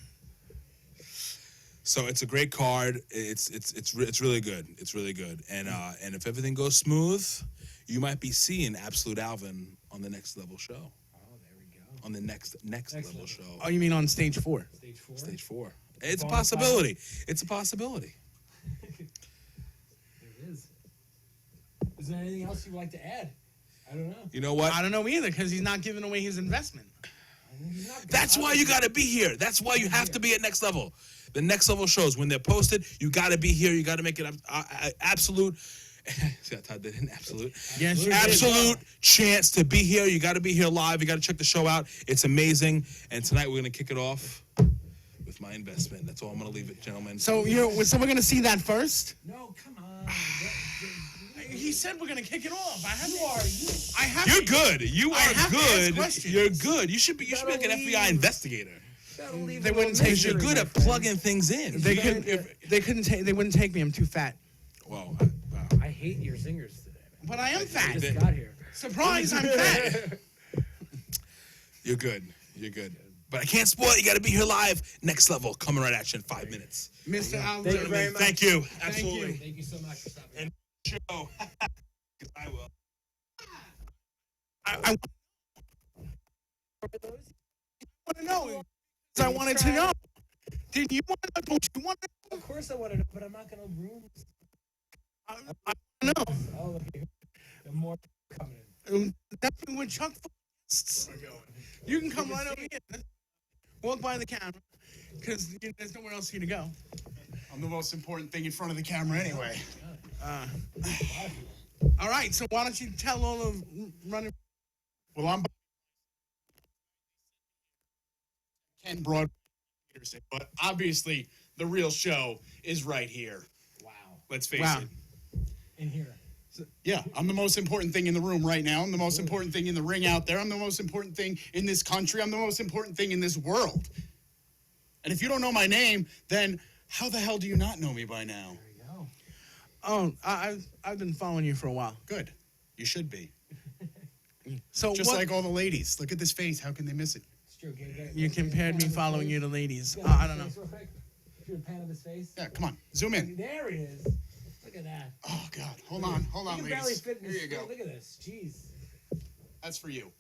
So it's a great card. It's really good. It's really good. And if everything goes smooth, you might be seeing Absolute Alvin on the Next Level show. Oh, there we go. On the next level show. Oh, you mean on stage 4? Stage 4. Stage 4. It's a Bonfire. possibility. It's a possibility. There it is. Is there anything else you'd like to add? I don't know. You know what? I don't know either because he's not giving away his investment. That's why you got to be here. That's why you have to be at Next Level. The Next Level shows, when they're posted, you got to be here. You got to make it absolute. See how Todd did an absolute. Yes, you absolute chance to be here. You got to be here live. You got to check the show out. It's amazing. And tonight we're going to kick it off with my investment. That's all I'm going to leave it, gentlemen. So we're gonna see that first. No, come on. He said we're gonna kick it off. You're good. You I are have to ask good. questions. You're good. You should be like an FBI investigator. They wouldn't take You're good at plugging things in. They wouldn't take me. I'm too fat. Well, I hate your zingers today. But I am I fat. just got here. Surprise! I'm fat. You're good. You're good. But I can't spoil it. You got to be here live. Next level coming right at you in 5 minutes. Mr. Al, Thank you very much. Thank you. Absolutely. Thank you so much for stopping. And show. 'Cause I will. I want to know. I wanted to know. Did you want to know? Don't you want to know? Of course I want to know, but I'm not going to ruin. I know. Oh, look here. The more coming in. Definitely with Chuck. You can come right over here. Walk by the camera, because there's nowhere else for you to go. I'm the most important thing in front of the camera anyway. All right, so why don't you tell all of running? Well, I'm Ken Broad Peterson, but obviously the real show is right here. Wow. Let's face Wow. it. In here. Yeah, I'm the most important thing in the room right now. I'm the most important thing in the ring out there. I'm the most important thing in this country. I'm the most important thing in this world. And if you don't know my name, then how the hell do you not know me by now? There you go. Oh, I've been following you for a while. Good. You should be. So Just what, like all the ladies. Look at this face. How can they miss it? It's true. you compared me following you to ladies. See I don't know. Real quick? Shoot a pan of his face. Yeah, come on. Zoom in. There he is. Look at that. Oh, God. Hold on, He can barely ladies. fit in Here his you go. Look at this. Jeez. That's for you.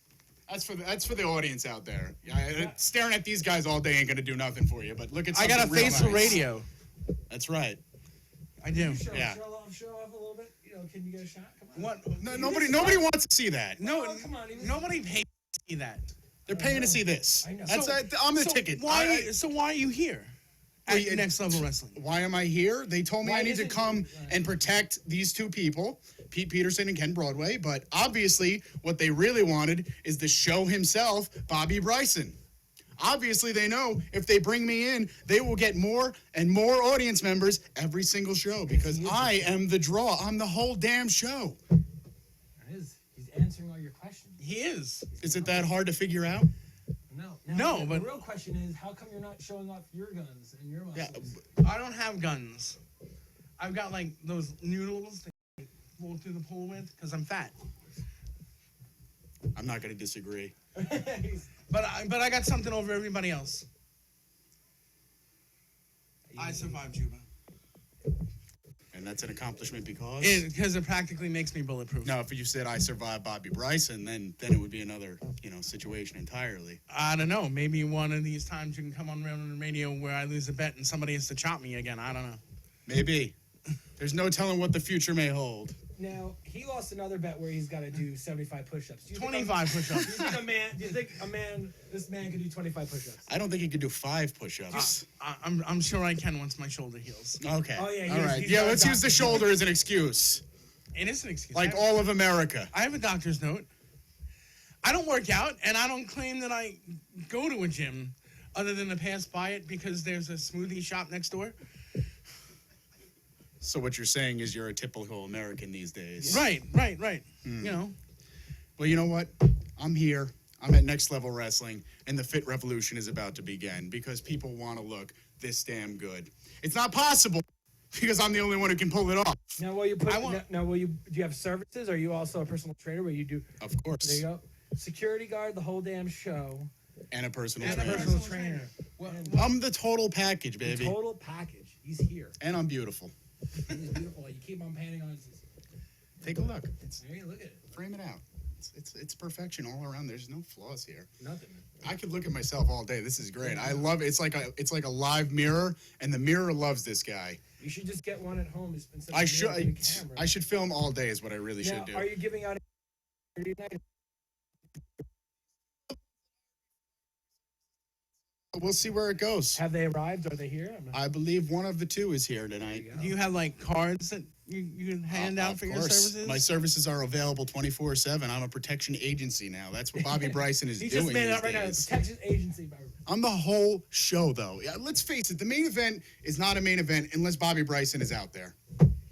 That's for the audience out there. Yeah, staring at these guys all day ain't gonna do nothing for you. But look at I got a something real face for nice. radio. That's right. I do. Yeah. Show off a little bit. You know, can you get a shot? Come on. What? No, nobody wants to see that. No, Oh, come on. nobody pays to see that. They're paying to see this. I know. That's I'm the ticket. Why are you here? At Next Level Wrestling. Why am I here? They told me Why I need to isn't- come and protect these two people, Pete Peterson and Ken Broadway. But obviously, what they really wanted is the show himself, Bobby Bryson. Obviously, they know if they bring me in, they will get more and more audience members every single show because I am the draw. I'm the whole damn show. There it is. He's answering all your questions. He is. Is it that hard to figure out? No. No, the but- real question is, how come you're not showing off your guns and your Yeah, muscles? I don't have guns. I've got like those noodles that roll through the pool with because I'm fat. I'm not going to disagree. But I got something over everybody else. I survived Juba. And that's an accomplishment because... Because it practically makes me bulletproof. No, if you said I survived Bobby Bryson, then it would be another, situation entirely. I don't know. Maybe one of these times you can come on the radio where I lose a bet and somebody has to chop me again. I don't know. Maybe. There's no telling what the future may hold. Now, he lost another bet where he's got to do 75 push-ups. Do you think 25 push-ups. Do you think this man could do 25 push-ups? I don't think he could do 5 push-ups. I'm sure I can once my shoulder heals. Okay. Oh, yeah, All right. he's Yeah, got a let's use the doctor's shoulder as an excuse. It is an excuse. Like all of America. I have a doctor's note. I don't work out, and I don't claim that I go to a gym other than to pass by it because there's a smoothie shop next door. So what you're saying is you're a typical American these days. Right. You know. Well, you know what? I'm here. I'm at Next Level Wrestling, and the Fit Revolution is about to begin because people want to look this damn good. It's not possible because I'm the only one who can pull it off. Now, do you have services? Are you also a personal trainer where you do? Of course. There you go. Security guard, the whole damn show. And a personal And a trainer. personal trainer. I'm the total package, The baby. total package. He's here. And I'm beautiful. He's beautiful. You keep on panning on his. Take a look. There you look at it. Frame it out. It's perfection all around. There's no flaws here. Nothing. I could look at myself all day. This is great. I love it. It's like a live mirror, and the mirror loves this guy. You should just get one at home instead of I getting a camera. should film all day is what I really Now, should do. are you giving out Saturday night? We'll see where it goes. Have they arrived? Are they here? I believe one of the two is here tonight. Do you have like cards that you can hand out Of for your course. services? My services are available 24/7. I'm a protection agency now. That's what Bobby Bryson is He doing just made it these up right now. days. Protection agency. I'm the whole show, though. Yeah, let's face it. The main event is not a main event unless Bobby Bryson is out there.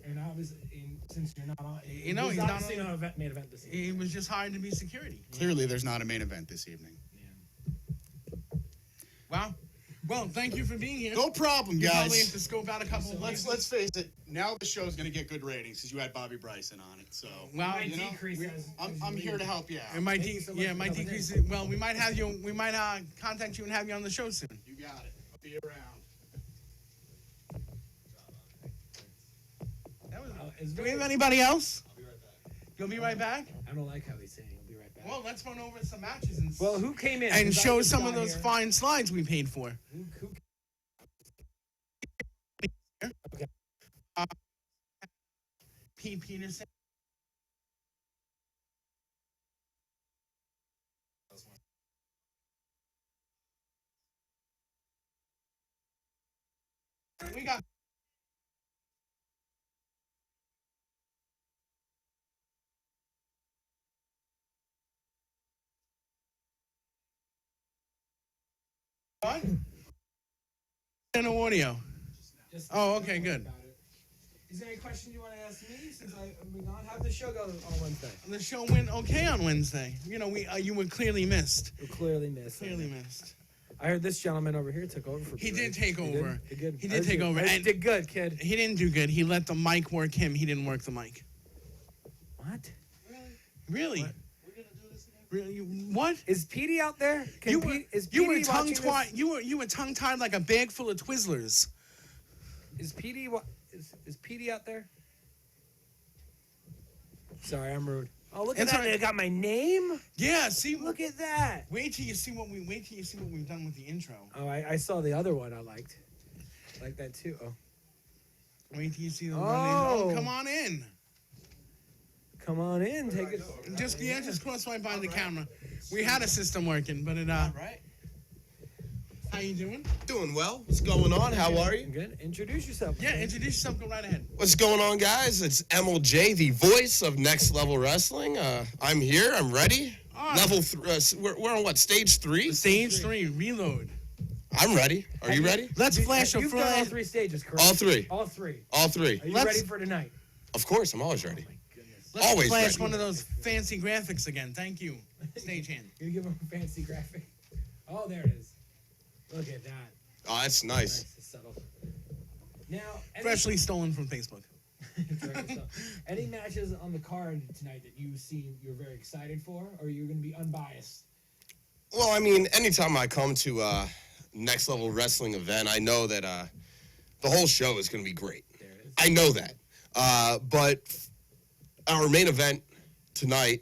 And obviously, since you're not on, he's not obviously not a main event this evening. He was just hired to be security. Clearly, there's not a main event this evening. Wow. Well, thank you for being here. No problem, You probably have guys. to scope out a couple of Let's face it. Now the show's gonna get good ratings because you had Bobby Bryson on it. So Well, you know, I'm here to help you out. It might Thank you so much yeah, it for might coming decrease in. it. Well, we might have you. We might contact you and have you on the show soon. You got it. I'll be around. Do we have anybody else? I'll be right back. You'll be right back. I don't like how he's saying he'll be right back. Well, let's run over some matches and Well, who came in? and 'Cause I show just some got of those here. fine slides we paid for. Who Pete Peterson. We got. What? No audio. Oh, okay, good. Is there any question you want to ask me since I've been gone? How'd the show go on Wednesday? The show went okay on Wednesday. You know, you were clearly missed. You clearly missed. Clearly missed. I heard this gentleman over here took over for me. He did right? take over. Did good. He did take over. I And did good, kid. he didn't do good. He let the mic work him. He didn't work the mic. What? Really? Really? What? Is Petey out there? Can You Pete, were is you were Petey tongue watching tied. this? You were tongue tied like a bag full of Twizzlers. Is Petey is Petey out there? Sorry, I'm rude. Oh, look at It's that! all right. They got my name. Yeah. See. Look at that. Wait till you see what we've done with the intro. Oh, I saw the other one. I liked that too. Oh, Wait till you see the Oh. one. Oh, come on in. come on in. Take it. Just cross right by the camera. We had a system working, but it Right. How you doing? Doing well. What's going on? How are you? Good. Introduce yourself. Yeah, introduce yourself. Go right ahead. What's going on, guys? It's MLJ, the voice of Next Level Wrestling. I'm here. I'm ready. All right. Level 3. We're on what? Stage 3? Stage 3, reload. I'm ready. Are you ready? Let's flash a You've done all flash. 3 stages, correct? All 3. All 3. All 3. Are you Let's- ready for tonight? Of course, I'm always ready. Let's Always flash ready. one of those fancy graphics again. Thank you, stagehand. You give him a fancy graphic. Oh, there it is. Look at that. Oh, that's nice. Nice and subtle. Now, Freshly stolen from Facebook. any matches on the card tonight that you've seen you're very excited for, or you're going to be unbiased? Well, I mean, anytime I come to a Next Level Wrestling event, I know that the whole show is going to be great. There it is. I know that. But our main event tonight,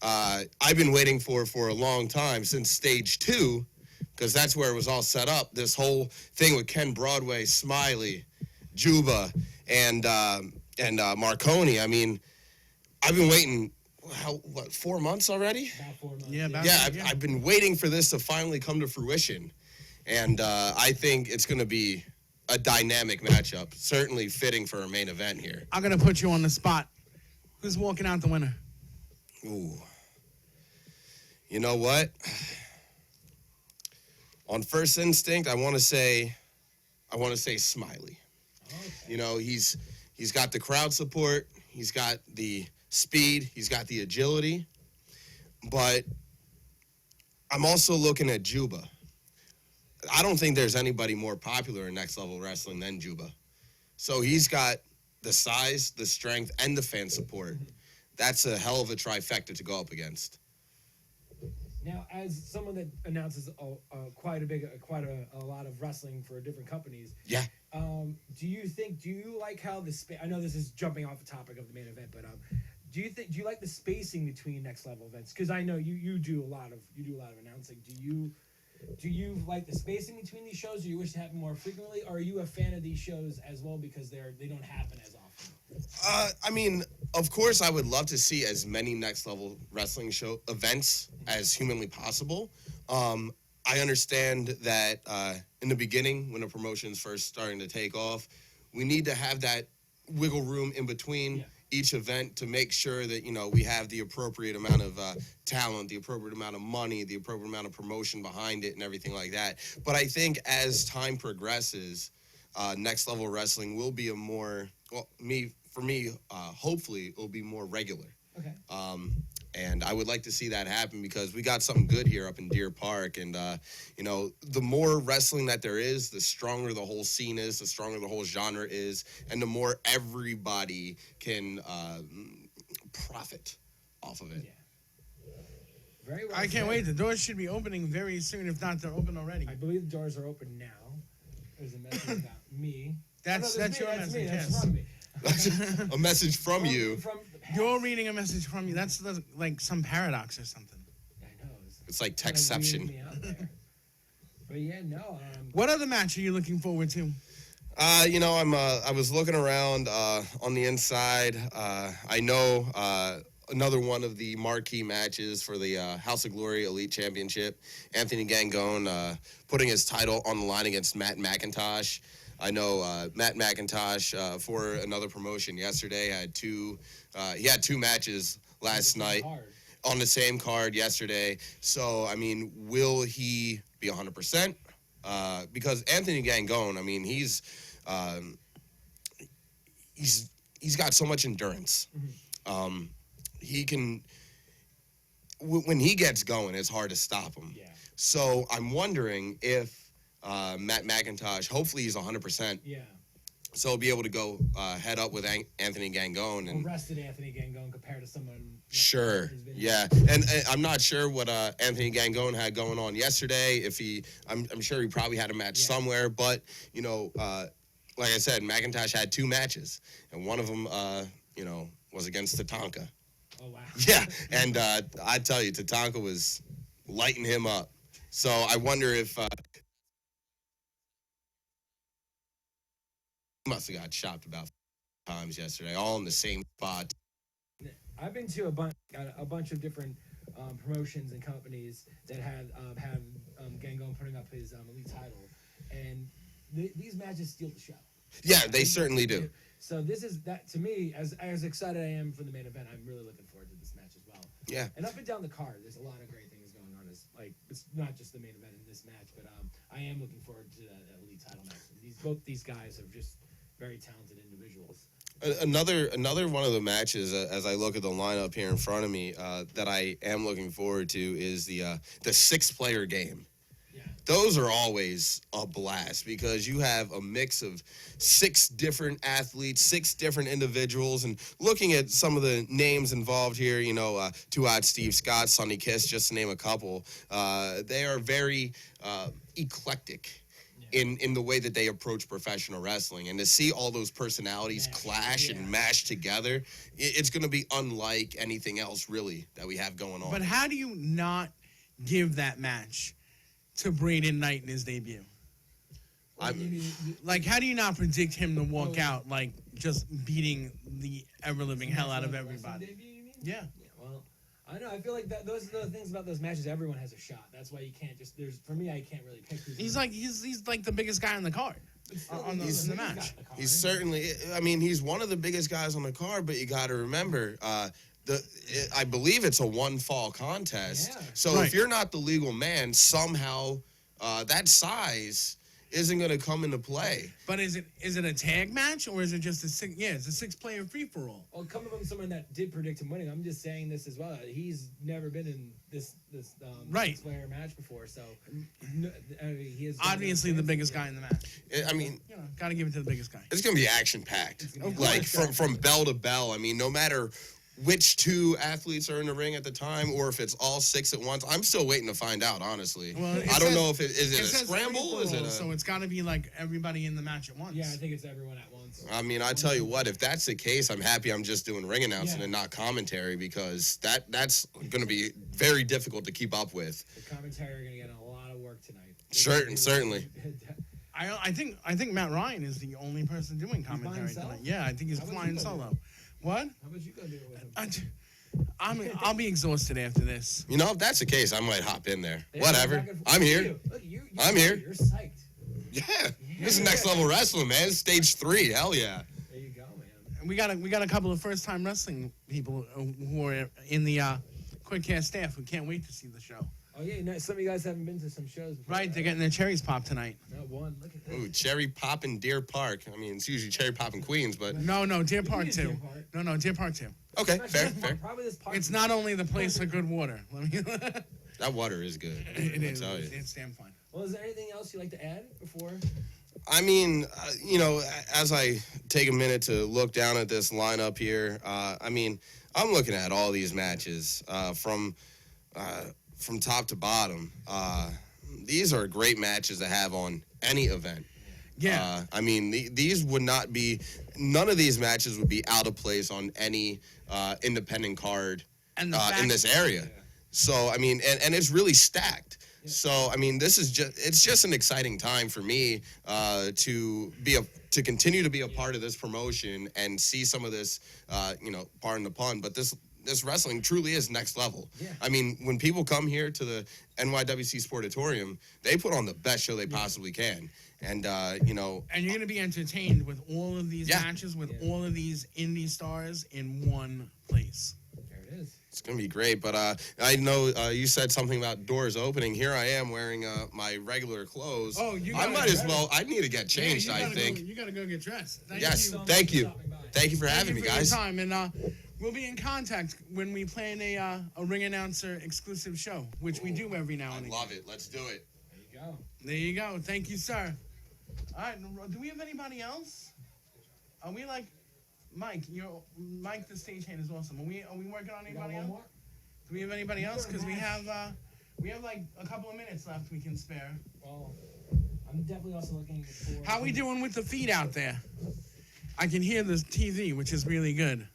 I've been waiting for a long time, since stage 2, because that's where it was all set up. This whole thing with Ken Broadway, Smiley, Juba, and Marconi. I mean, I've been waiting, 4 months already? About 4 months. Yeah, about Yeah, I've been waiting for this to finally come to fruition. And I think it's going to be a dynamic matchup, certainly fitting for a main event here. I'm gonna put you on the spot. Who's walking out the winner? Ooh. You know what? On first instinct, I want to say Smiley. Okay. You know, he's got the crowd support, he's got the speed, he's got the agility. But I'm also looking at Juba. I don't think there's anybody more popular in Next Level Wrestling than Juba. So he's got the size, the strength, and the fan support. That's a hell of a trifecta to go up against. Now, as someone that announces quite a lot of wrestling for different companies, Yeah. do you like how the space? I know this is jumping off the topic of the main event, but do you like the spacing between Next Level events? Because I know you do a lot of announcing. Do you like the spacing between these shows? Do you wish to happen more frequently? Or are you a fan of these shows as well because they don't happen as often? I mean, of course, I would love to see as many Next Level Wrestling show events as humanly possible. I understand that in the beginning, when a promotion's first starting to take off, we need to have that wiggle room in between each event to make sure that, you know, we have the appropriate amount of talent, the appropriate amount of money, the appropriate amount of promotion behind it and everything like that. But I think as time progresses, Next Level Wrestling will be hopefully it'll be more regular. Okay. And I would like to see that happen because we got something good here up in Deer Park. And, you know, the more wrestling that there is, the stronger the whole scene is, the stronger the whole genre is, and the more everybody can profit off of it. Yeah. Very well I can't said. wait. The doors should be opening very soon. If not, they're open already. I believe the doors are open now. There's a message about me. That's me, your that's message. me. Yes. That's from me. A message from you. You're reading a message from you. That's like some paradox or something. I know. It's like kinda weirding techception. me out there. But yeah, no. What other match are you looking forward to? You know, I was looking around on the inside. I know another one of the marquee matches for the House of Glory Elite Championship. Anthony Gangone putting his title on the line against Matt McIntosh. I know Matt McIntosh for another promotion yesterday he had two matches last night on the same card yesterday. So I mean, will he be 100%? Because Anthony Gangone, I mean, he's got so much endurance. He can, when he gets going, it's hard to stop him. Yeah. So I'm wondering if Matt McIntosh, hopefully he's 100%. Yeah. So he'll be able to go head up with Anthony Gangone. And Arrested Anthony Gangone compared to someone. sure, yeah. And I'm not sure what Anthony Gangone had going on yesterday. If I'm sure he probably had a match somewhere. But, you know, like I said, McIntosh had two matches. And one of them, you know, was against Tatanka. Oh, wow. Yeah, and I tell you, Tatanka was lighting him up. So I wonder if he must have got chopped about times yesterday, all in the same spot. I've been to a bunch of different promotions and companies that have Gangone putting up his elite title, and these matches steal the show. Yeah, they certainly do. So this is that to me, as excited I am for the main event, I'm really looking forward to this match as well. Yeah. And up and down the card, there's a lot of great things going on. It's not just the main event in this match, but I am looking forward to that elite title match. Both these guys are just very talented individuals. Another one of the matches, as I look at the lineup here in front of me, that I am looking forward to is the 6-player game. Those are always a blast because you have a mix of 6 different athletes, 6 different individuals, and looking at some of the names involved here, you know, Two Odd Steve Scott, Sonny Kiss, just to name a couple, they are very eclectic in the way that they approach professional wrestling. And to see all those personalities clash and mash together, it's going to be unlike anything else, really, that we have going on. But how do you not give that match to Braden Knight in his debut? Like, how do you not predict him to walk out, like, just beating the ever-living hell out of everybody? Yeah. Well, I know. I feel like those are the things about those matches. Everyone has a shot. That's why you can't just. For me, I can't really pick. He's like the biggest guy on the card. In the match. He's certainly, I mean, he's one of the biggest guys on the card, but you got to remember, I believe it's a one-fall contest. Yeah. So if you're not the legal man, somehow that size isn't going to come into play. But is it a tag match or is it just it's a 6-player free-for-all? Well, coming from someone that did predict him winning, I'm just saying this as well. He's never been in this Right. 6-player match before, so I mean, he is Obviously the biggest guy in the match. I mean, you know, got to give it to the biggest guy. it's going to be action-packed. Of Like, course. from bell to bell. I mean, no matter which 2 athletes are in the ring at the time or if it's all 6 at once, I'm still waiting to find out, honestly. Well, I don't know if it is a says scramble? Is it a... So it's got to be like everybody in the match at once. Yeah, I think it's everyone at once. I mean, I tell you what, if that's the case, I'm happy I'm just doing ring announcing and not commentary because that's going to be very difficult to keep up with. The commentary are going to get a lot of work tonight. Certainly. I think Matt Ryan is the only person doing commentary himself? tonight. Yeah, I think he's flying solo. What? How about you go do it with him? I'll be exhausted after this. You know, if that's the case, I might hop in there. Yeah, Whatever. Look I'm here. at you. I'm here. You're psyched. Yeah. This is next level wrestling, man. Stage 3. Hell yeah. There you go, man. We got a couple of first-time wrestling people who are in the QuickCast staff who can't wait to see the show. Oh yeah, some of you guys haven't been to some shows before. Right, they're getting their cherries popped tonight. Not one. Look at this. Ooh, Cherry Pop in Deer Park. I mean, it's usually Cherry Pop in Queens, but No, Deer Park is Deer too. Park. No, Deer Park too. okay, fair. Probably this park. It's not only the place for good water. Let me. That water is good. It is. I'll tell you. It's damn fine. Well, is there anything else you'd like to add before? I mean, as I take a minute to look down at this lineup here, I mean, I'm looking at all these matches from top to bottom. These are great matches to have on any event. Yeah. I mean, these would not be. None of these matches would be out of place on any independent card And in this area. So I mean, and it's really stacked. So I mean, it's just an exciting time for me to continue to be a part of this promotion and see some of this, pardon the pun, but this wrestling truly is next level. Yeah. I mean, when people come here to the NYWC Sportatorium, they put on the best show they possibly can. And, And you're going to be entertained with all of these Yeah. matches, with all of these indie stars in one place. There it is. it's going to be great. But I know you said something about doors opening. Here I am wearing my regular clothes. Oh, you I gotta might get as well. I need to get changed, Yeah, I think. you got to go get dressed. Yes, you. thank you. Thank you for Thank having you me, for your guys. time, and we'll be in contact when we plan a ring announcer exclusive show, which we do every now and I again. love it. Let's do it. There you go. There you go. Thank you, sir. All right. Do we have anybody else? Are we like Mike? Mike, the stagehand is awesome. Are we working on You got anybody one else? more? Do we have anybody else? Because we have like a couple of minutes left we can spare. Well, I'm definitely also looking for. How we doing with the feed out there? I can hear the TV, which is really good.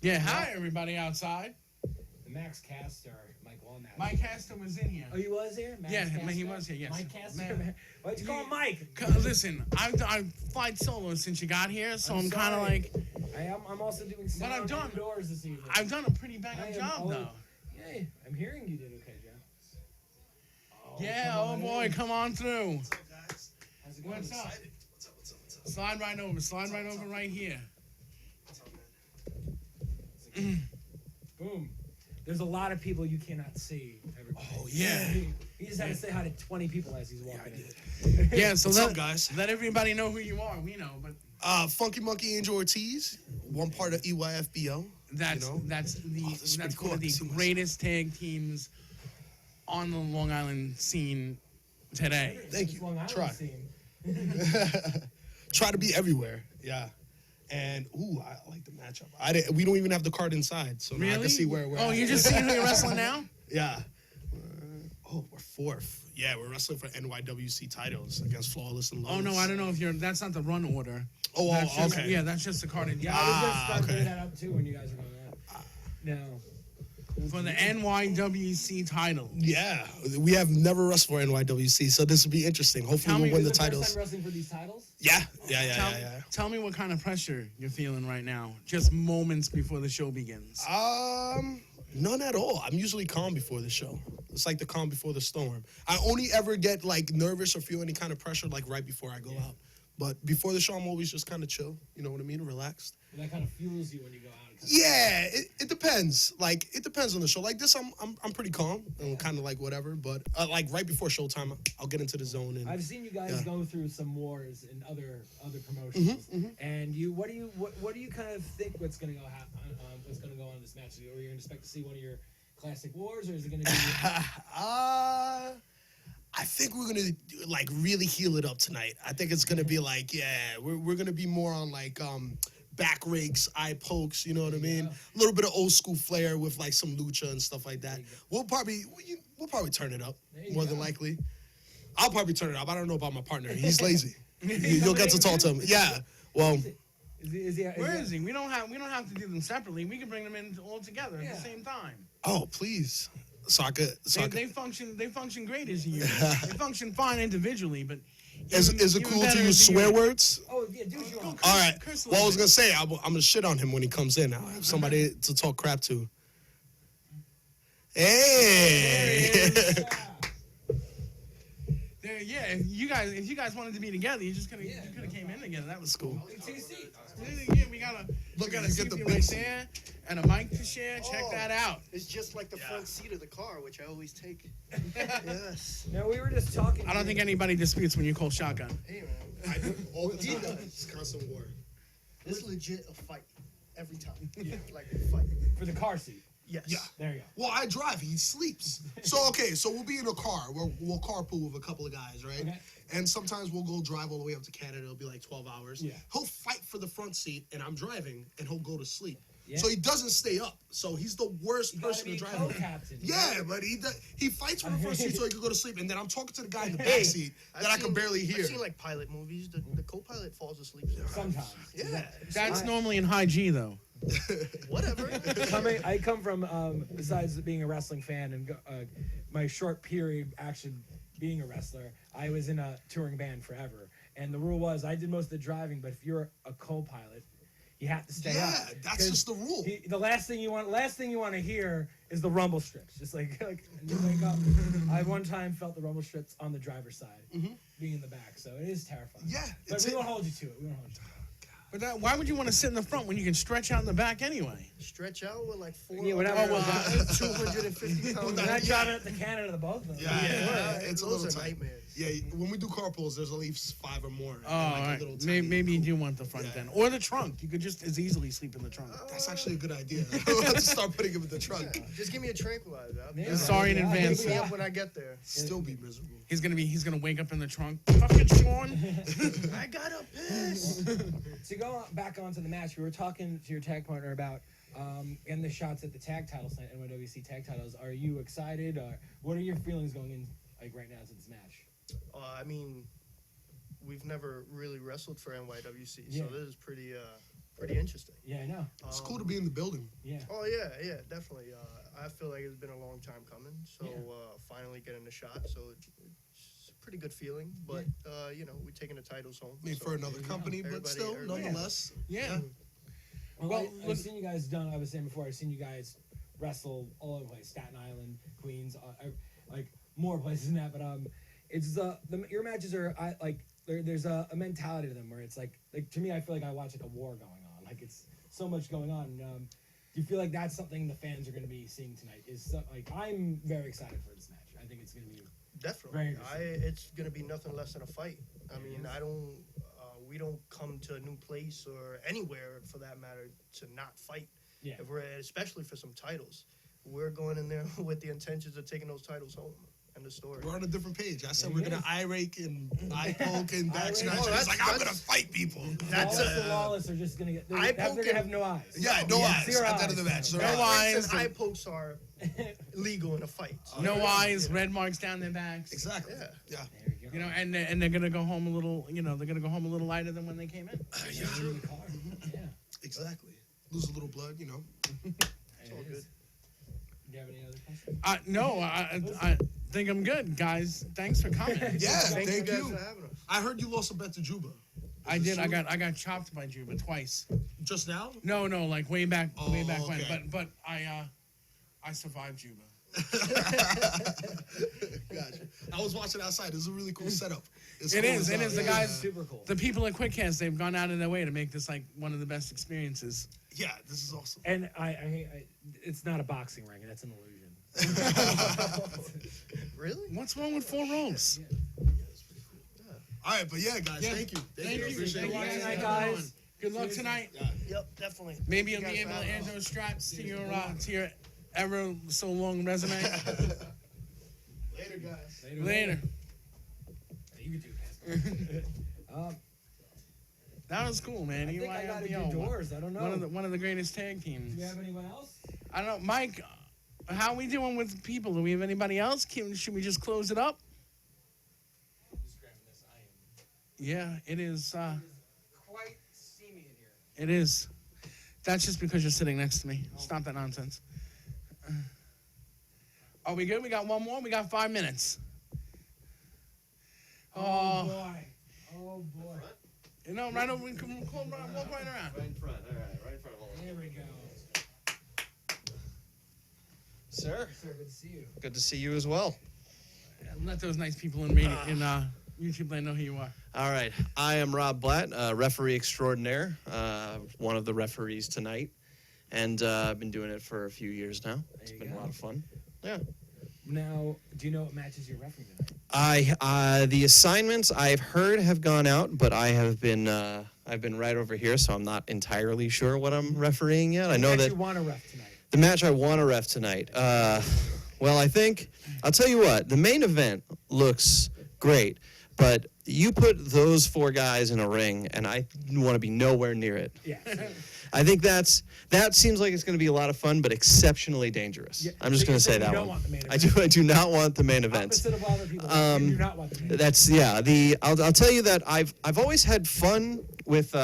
Yeah, hi everybody outside. The Max Caster, Mike Walnut. Mike Castor was in here. Oh, he was here? Max Yeah, Caster? he was here, yes. Mike Caster? Man. Why'd you call him Mike? Listen, I've flied solo since you got here, so I'm kind of sorry. like. I'm also doing But sound I've done. indoors this evening. I've done a pretty bang I up am job only- though. Yay, I'm hearing you did okay, Jeff. Yeah, come oh on boy, in. come on through. How's it going? What's up? Slide right over. Slide right over right here. Boom. There's a lot of people you cannot see. Oh yeah. He just had to say hi to 20 people as he's walking in. Yeah, so What's let, up, guys? let everybody know who you are. We know, but Funky Monkey Angel Ortiz, one part of EYFBO. that's you know? that's the Oh, this is that's pretty one of cool. I the can see myself. greatest tag teams on the Long Island scene today. Thank you. Long Island Try. scene. Try to be everywhere. Yeah. And I like the matchup. We don't even have the card inside, so now I Really? can see where we're Oh, at. you just seeing who you're wrestling now? Yeah. We're fourth. Yeah, we're wrestling for NYWC titles against Flawless and Lowe's. Oh no, I don't know if you're. That's not the run order. Oh, That's just, okay. Yeah, that's just the card. Yeah, I was just starting to okay. bring that up too when you guys are going on. Now, For the NYWC title. Yeah, we have never wrestled for NYWC, so this will be interesting. Hopefully, Tell we'll me, win is the it the first titles. time wrestling for these titles? Yeah. Tell me what kind of pressure you're feeling right now, just moments before the show begins. None at all. I'm usually calm before the show. It's like the calm before the storm. I only ever get like nervous or feel any kind of pressure like right before I go out. But before the show, I'm always just kind of chill. You know what I mean? Relaxed. And that kind of fuels you when you go out. Yeah, it depends. Like it depends on the show. Like this, I'm pretty calm and kind of like whatever. But like right before showtime, I'll get into the zone. And I've seen you guys Yeah. go through some wars in other promotions, and what do you kind of think what's going to go what's going to go on in this match? Are you going to expect to see one of your classic wars, or is it going to be? I think we're gonna like really heal it up tonight. I think it's gonna be like, we're gonna be more on like back rakes, eye pokes, you know what I mean? A little bit of old school flair with like some lucha and stuff like that. We'll probably turn it up more than likely. I'll probably turn it up. I don't know about my partner. He's lazy. You'll get to talk to him. Yeah. Well, Where is he? We don't have to do them separately. We can bring them in all together at the same time. oh please. So I could. They function great as you. They function fine individually, but Is it even cool better to use as a swear unit. words? Oh yeah, do what you want. All right. curse a Well, I little was gonna say I'm gonna shit on him when he comes in. I'll have somebody to talk crap to. Hey. if you guys wanted to be together, you just could have came in together. That was cool. Yeah, we got a seat right there and a mic to share. Check that out. It's just like the front seat of the car, which I always take. Yes. No, we were just talking. I don't think anybody disputes when you call shotgun. Hey man, All the he time. does. It's constant war. This is legit a fight every time. Like a fight. For the car seat. Yes. Yeah. There you go. Well, I drive. He sleeps. So okay, so we'll be in a car. We'll carpool with a couple of guys, right? Okay. And sometimes we'll go drive all the way up to Canada. It'll be like 12 hours. Yeah. He'll fight for the front seat, and I'm driving, and he'll go to sleep. Yeah. So he doesn't stay up. So he's the worst You gotta person be to a drive. with. co-captain. Yeah, but he fights for the front seat so he can go to sleep, and then I'm talking to the guy in the back Hey, seat I've that I can seen- barely hear. I've seen like pilot movies. The co-pilot falls asleep. Sometimes. Yeah. That's normally in high G though. Whatever. I come from besides being a wrestling fan and my short period actually being a wrestler, I was in a touring band forever, and the rule was I did most of the driving, but if you're a co-pilot, you have to stay up. Yeah, that's 'Cause just the rule. The last thing you want to hear is the rumble strips. Just like you wake up. I one time felt the rumble strips on the driver's side, being in the back, so it is terrifying. Yeah, but we won't hold you to it. We won't hold you to it. But why would you want to sit in the front when you can stretch out in the back anyway? Stretch out with like four. Yeah, whatever. 250 pounds. We're not driving it to Canada, the both of them. Yeah, it's a Those little are tight. nightmares. Yeah, when we do carpools, there's at least 5 or more. Oh, all right. Maybe you do want the front then, or the trunk. You could just as easily sleep in the trunk. That's actually a good idea. I'll have to start putting him in the trunk. Just give me a tranquilizer. Sorry in advance. Pick me up when I get there. Still be miserable. He's gonna wake up in the trunk. Fucking Sean. I gotta piss. To go back onto the match, we were talking to your tag partner about getting the shots at the tag titles tonight, NYWC tag titles. Are you excited? Or what are your feelings going in like right now to this match? I mean, we've never really wrestled for NYWC, Yeah. so this is pretty interesting. Yeah, I know. It's cool to be in the building. Yeah. Oh yeah, definitely. I feel like it's been a long time coming, so finally getting the shot. So it's a pretty good feeling. But we're taking the titles home. Made for another company, but still, nonetheless. Yeah. Well, I've seen you guys done. I was saying before, I've seen you guys wrestle all over the place: Staten Island, Queens, like more places than that. But it's your matches are there's a mentality to them where it's like to me, I feel like I watch like a war going on. Like it's so much going on. And, do you feel like that's something the fans are going to be seeing tonight? I'm very excited for this match. I think it's going to be Definitely. It's gonna be nothing less than a fight. I mean, we don't come to a new place or anywhere for that matter to not fight. Yeah. If we're especially for some titles, we're going in there with the intentions of taking those titles home. And the story. We're on a different page. I said we're gonna eye rake and eye poke and back scratch. It's like I'm gonna fight people. That's Lawless are just gonna get. Eye They're poking. gonna have no eyes. Yeah, no eyes Zero at the end of the eyes. match. No eyes. Eye pokes are legal in a fight. No eyes, red marks down their backs. Exactly. Yeah. You know, and they're gonna go home a little. You know, they're gonna go home a little lighter than when they came in. Yeah. Exactly. Lose a little blood, you know. It's all good. Do you have any other questions? No, I think I'm good, guys. Thanks for coming. Yeah, thank you guys you. for having us. I heard you lost a bet to Juba. I did. I got chopped by Juba twice. Just now? No, like way back when. okay. But I survived Juba. Gotcha. I was watching outside. It's a really cool setup. It is. The guys, super cool. the people at QuickCast, they've gone out of their way to make this like one of the best experiences. Yeah, this is awesome. And I it's not a boxing ring. That's an illusion. Really? What's wrong with 4 ropes? All right, but yeah, guys, thank you. Thank you. Appreciate Thank you it. guys. guys. Good luck tonight. Yep, definitely. Maybe Thank you'll you be guys able for to having add us. those straps to your ever so long resume. Later, guys. Later. You can do that. That was cool, man. I think I gotta do EYLBO, doors. I don't know. One of the greatest tag teams. Do you have anyone else? I don't know, Mike. How are we doing with people? Do we have anybody else? Should we just close it up? Just grabbing this. I am. Yeah, it is. Quite steamy in here. It is. That's just because you're sitting next to me. Stop that nonsense. Are we good? We got one more. We got 5 minutes. Oh boy. Oh boy. You know, right over. We can walk right around. Right in front. All right, right in front of all of There we go. Sir, Sir, good to see you. good to see you as well. Let those nice people in YouTube land know who you are. All right. I am Rob Blatt, referee extraordinaire, one of the referees tonight. And I've been doing it for a few years now. It's been a lot of fun. Yeah. Now, do you know what matches you're refereeing tonight? The assignments I've heard have gone out, but I've been right over here, so I'm not entirely sure what I'm refereeing yet. I know that you want to ref tonight. the match I want to ref tonight. Well, I think I'll tell you what. The main event looks great, but you put those 4 guys in a ring, and I want to be nowhere near it. Yeah. I think that seems like it's going to be a lot of fun, but exceptionally dangerous. Yeah, I'm just so going you to say said you that don't one. want the main I do not want the main event. Opposite of other people, you do not want the main event. That's I'll tell you that I've always had fun with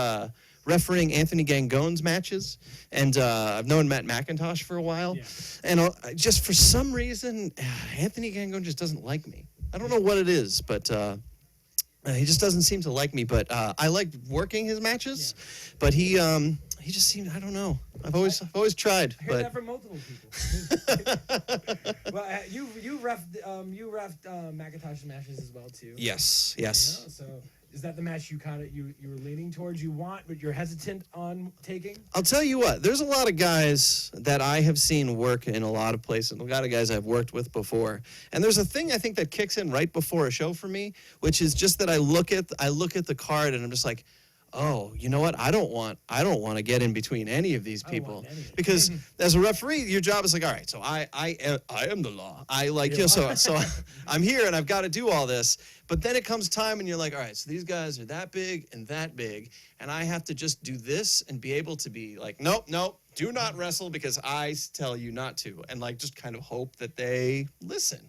refereeing Anthony Gangone's matches, and I've known Matt McIntosh for a while, and just for some reason, Anthony Gangone just doesn't like me. I don't know what it is, but. He just doesn't seem to like me, but I like working his matches. But he just seemed, I don't know. I've always tried. I heard that from multiple people. Well, you refed McIntosh's matches as well too. Yes. You know, so is that the match you were leaning towards? You want, but you're hesitant on taking? I'll tell you what. There's a lot of guys that I have seen work in a lot of places. A lot of guys I've worked with before. And there's a thing I think that kicks in right before a show for me, which is just that I look at the card and I'm just like, oh, you know what? I don't want to get in between any of these people, because as a referee, your job is like, all right, so I am the law. So I'm here and I've got to do all this. But then it comes time and you're like, all right, so these guys are that big, and I have to just do this and be able to be like, nope, do not wrestle because I tell you not to, and like just kind of hope that they listen.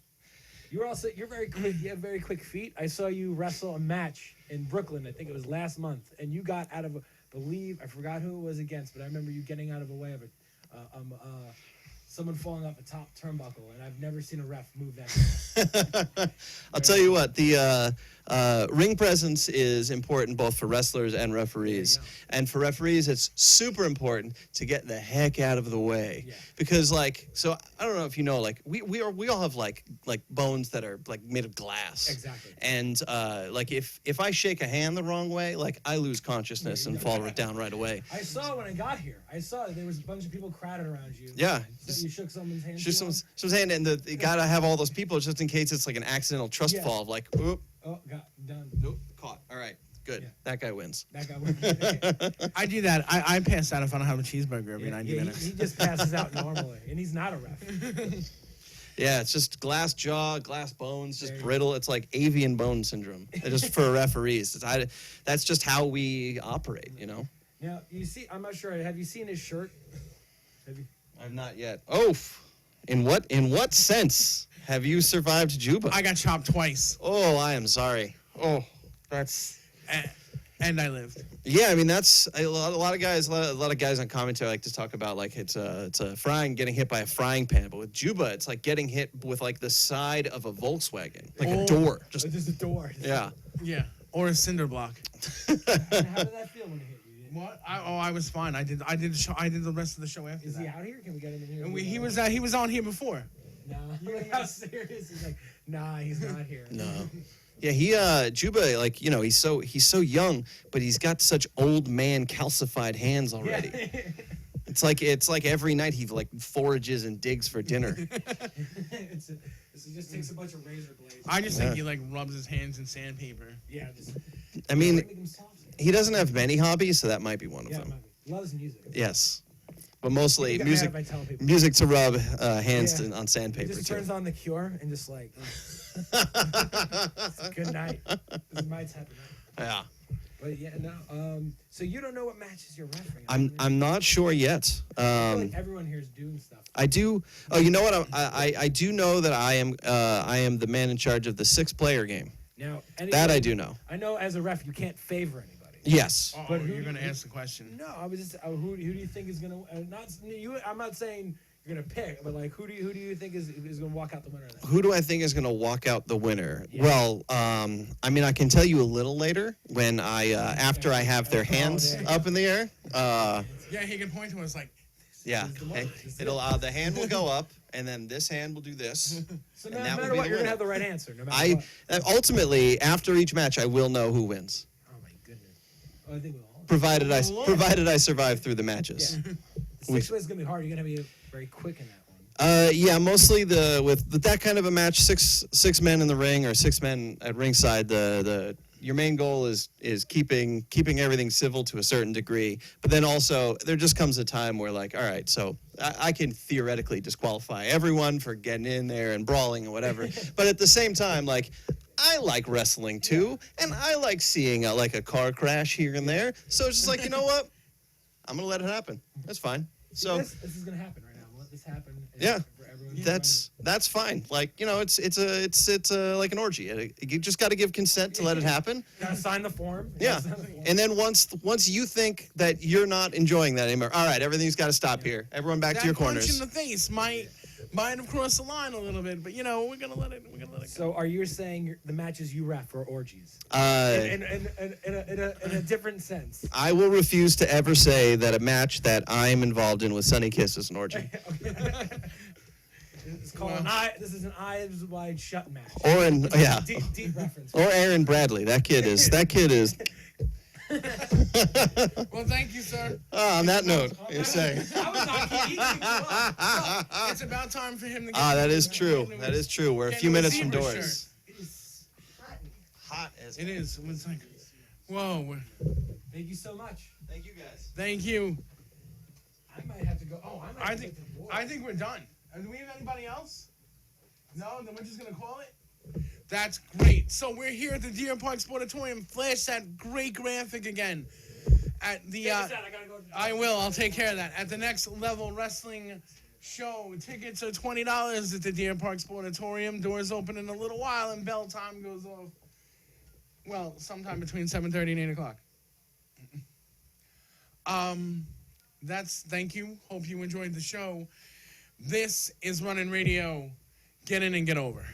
You're very quick. You have very quick feet. I saw you wrestle a match in Brooklyn. I think it was last month, and you got out of I forgot who it was against, but I remember you getting out of a way of someone falling off a top turnbuckle, and I've never seen a ref move that fast. I'll tell you what, the ring presence is important both for wrestlers and referees. And for referees, it's super important to get the heck out of the way. Yeah. Because, so I don't know if you know, we all have like bones that are like made of glass. Exactly. And if I shake a hand the wrong way, I lose consciousness and fall down right away. I saw when I got here. I saw there was a bunch of people crowded around you. Yeah. So you shook someone's hand. Shook someone's hand, and you gotta have all those people just in case it's like an accidental trust fall of like, oop. Oh, got done. Nope, caught. All right, good. Yeah. That guy wins. I do that. I pass out if I don't have a cheeseburger every 90 minutes. He just passes out normally, and he's not a ref. Yeah, it's just glass jaw, glass bones, just brittle. It's like avian bone syndrome. Just for referees. That's just how we operate, you know? Now, you see, I'm not sure. Have you seen his shirt? I've not yet. Oh, in what sense have you survived Juba? I got chopped twice. Oh, I am sorry. Oh, that's... And I lived. Yeah, I mean, that's a lot of guys on commentary like to talk about it's a getting hit by a frying pan, but with Juba, it's like getting hit with like the side of a Volkswagen, like a door. Just a door. Yeah. Yeah, or a cinder block. How did that feel when it hit you? What? I was fine. I did the show. I did the rest of the show after. Is he out here? Can we get him in here? And he was on here before. No. How serious? He's like, nah, he's not here. No. Yeah, Juba, he's so young, but he's got such old man calcified hands already. Yeah. It's like every night he forages and digs for dinner. He just takes a bunch of razor blades. I just think he rubs his hands in sandpaper. Yeah. I mean, he doesn't have many hobbies, so that might be one of them. Loves music. Yes. But mostly music to rub hands on sandpaper. He just turns on The Cure and just good night. This is my type of night. Yeah. But yeah, no. So you don't know what matches you're refereeing. I'm not sure yet. I feel like everyone here is doing stuff. I do. Oh, you know what? I do know that I am the man in charge of the 6-player game. Now, that I do know. I know as a ref you can't favor anybody. Yes. But you're going to ask the question. No, I was just who do you think is going to not you? I'm not saying you're going to pick, but who do you think is going to walk out the winner? Who do I think is going to walk out the winner? Yeah. Well, I mean, I can tell you a little later when after I have their hands up in the air. Yeah, he can point to us like. Yeah. Okay. The hand will go up, and then this hand will do this. So and no that will matter be what, the you're gonna winner. have the right answer. No matter what. Ultimately, after each match, I will know who wins, Oh my goodness. Oh, I think we'll all. provided I Lord. provided I survive through the matches. Yeah. Six ways is gonna be hard. You're gonna be very quick in that one. Yeah, mostly with that kind of a match, six men in the ring or 6 men at ringside. Your main goal is keeping everything civil to a certain degree, but then also there just comes a time where like, all right, so I can theoretically disqualify everyone for getting in there and brawling and whatever, but at the same time, like, I like wrestling too, and I like seeing like a car crash here and there. So it's just like, you know what, I'm gonna let it happen. That's fine. So this is gonna happen right now. We'll let this happen. and yeah, for everyone. that's fine. Like, you know, it's like an orgy. You just got to give consent to let it happen. Gotta sign the form. Yeah, and then once you think that you're not enjoying that anymore, all right, everything's got to stop here. Everyone back to your Punch corners. in the face might have crossed the line a little bit, but you know we're gonna let it go. So are you saying the matches you ref are orgies? In a different sense. I will refuse to ever say that a match that I'm involved in with Sunny Kiss is an orgy. It's called an eye. This is an eyes wide shut match. Or Deep reference. Or Aaron Bradley. That kid is. Well, thank you, sir. On that note, you're saying. It's about time for him to get That is true. That is true. We're a few minutes from doors. Shirt. Hot as it is. It's like, whoa. Thank you so much. Thank you guys. Thank you. I might have to go. Oh, I think we're done. Do we have anybody else? No, then we're just gonna call it. That's great. So we're here at the Deer Park Sportatorium. Flash that great graphic again. At the I will. I'll take care of that. At the Next Level Wrestling show, tickets are $20 at the Deer Park Sportatorium. Doors open in a little while, and bell time goes off. Well, sometime between 7:30 and 8 o'clock. Thank you. Hope you enjoyed the show. This is Running Radio. Get in and get over.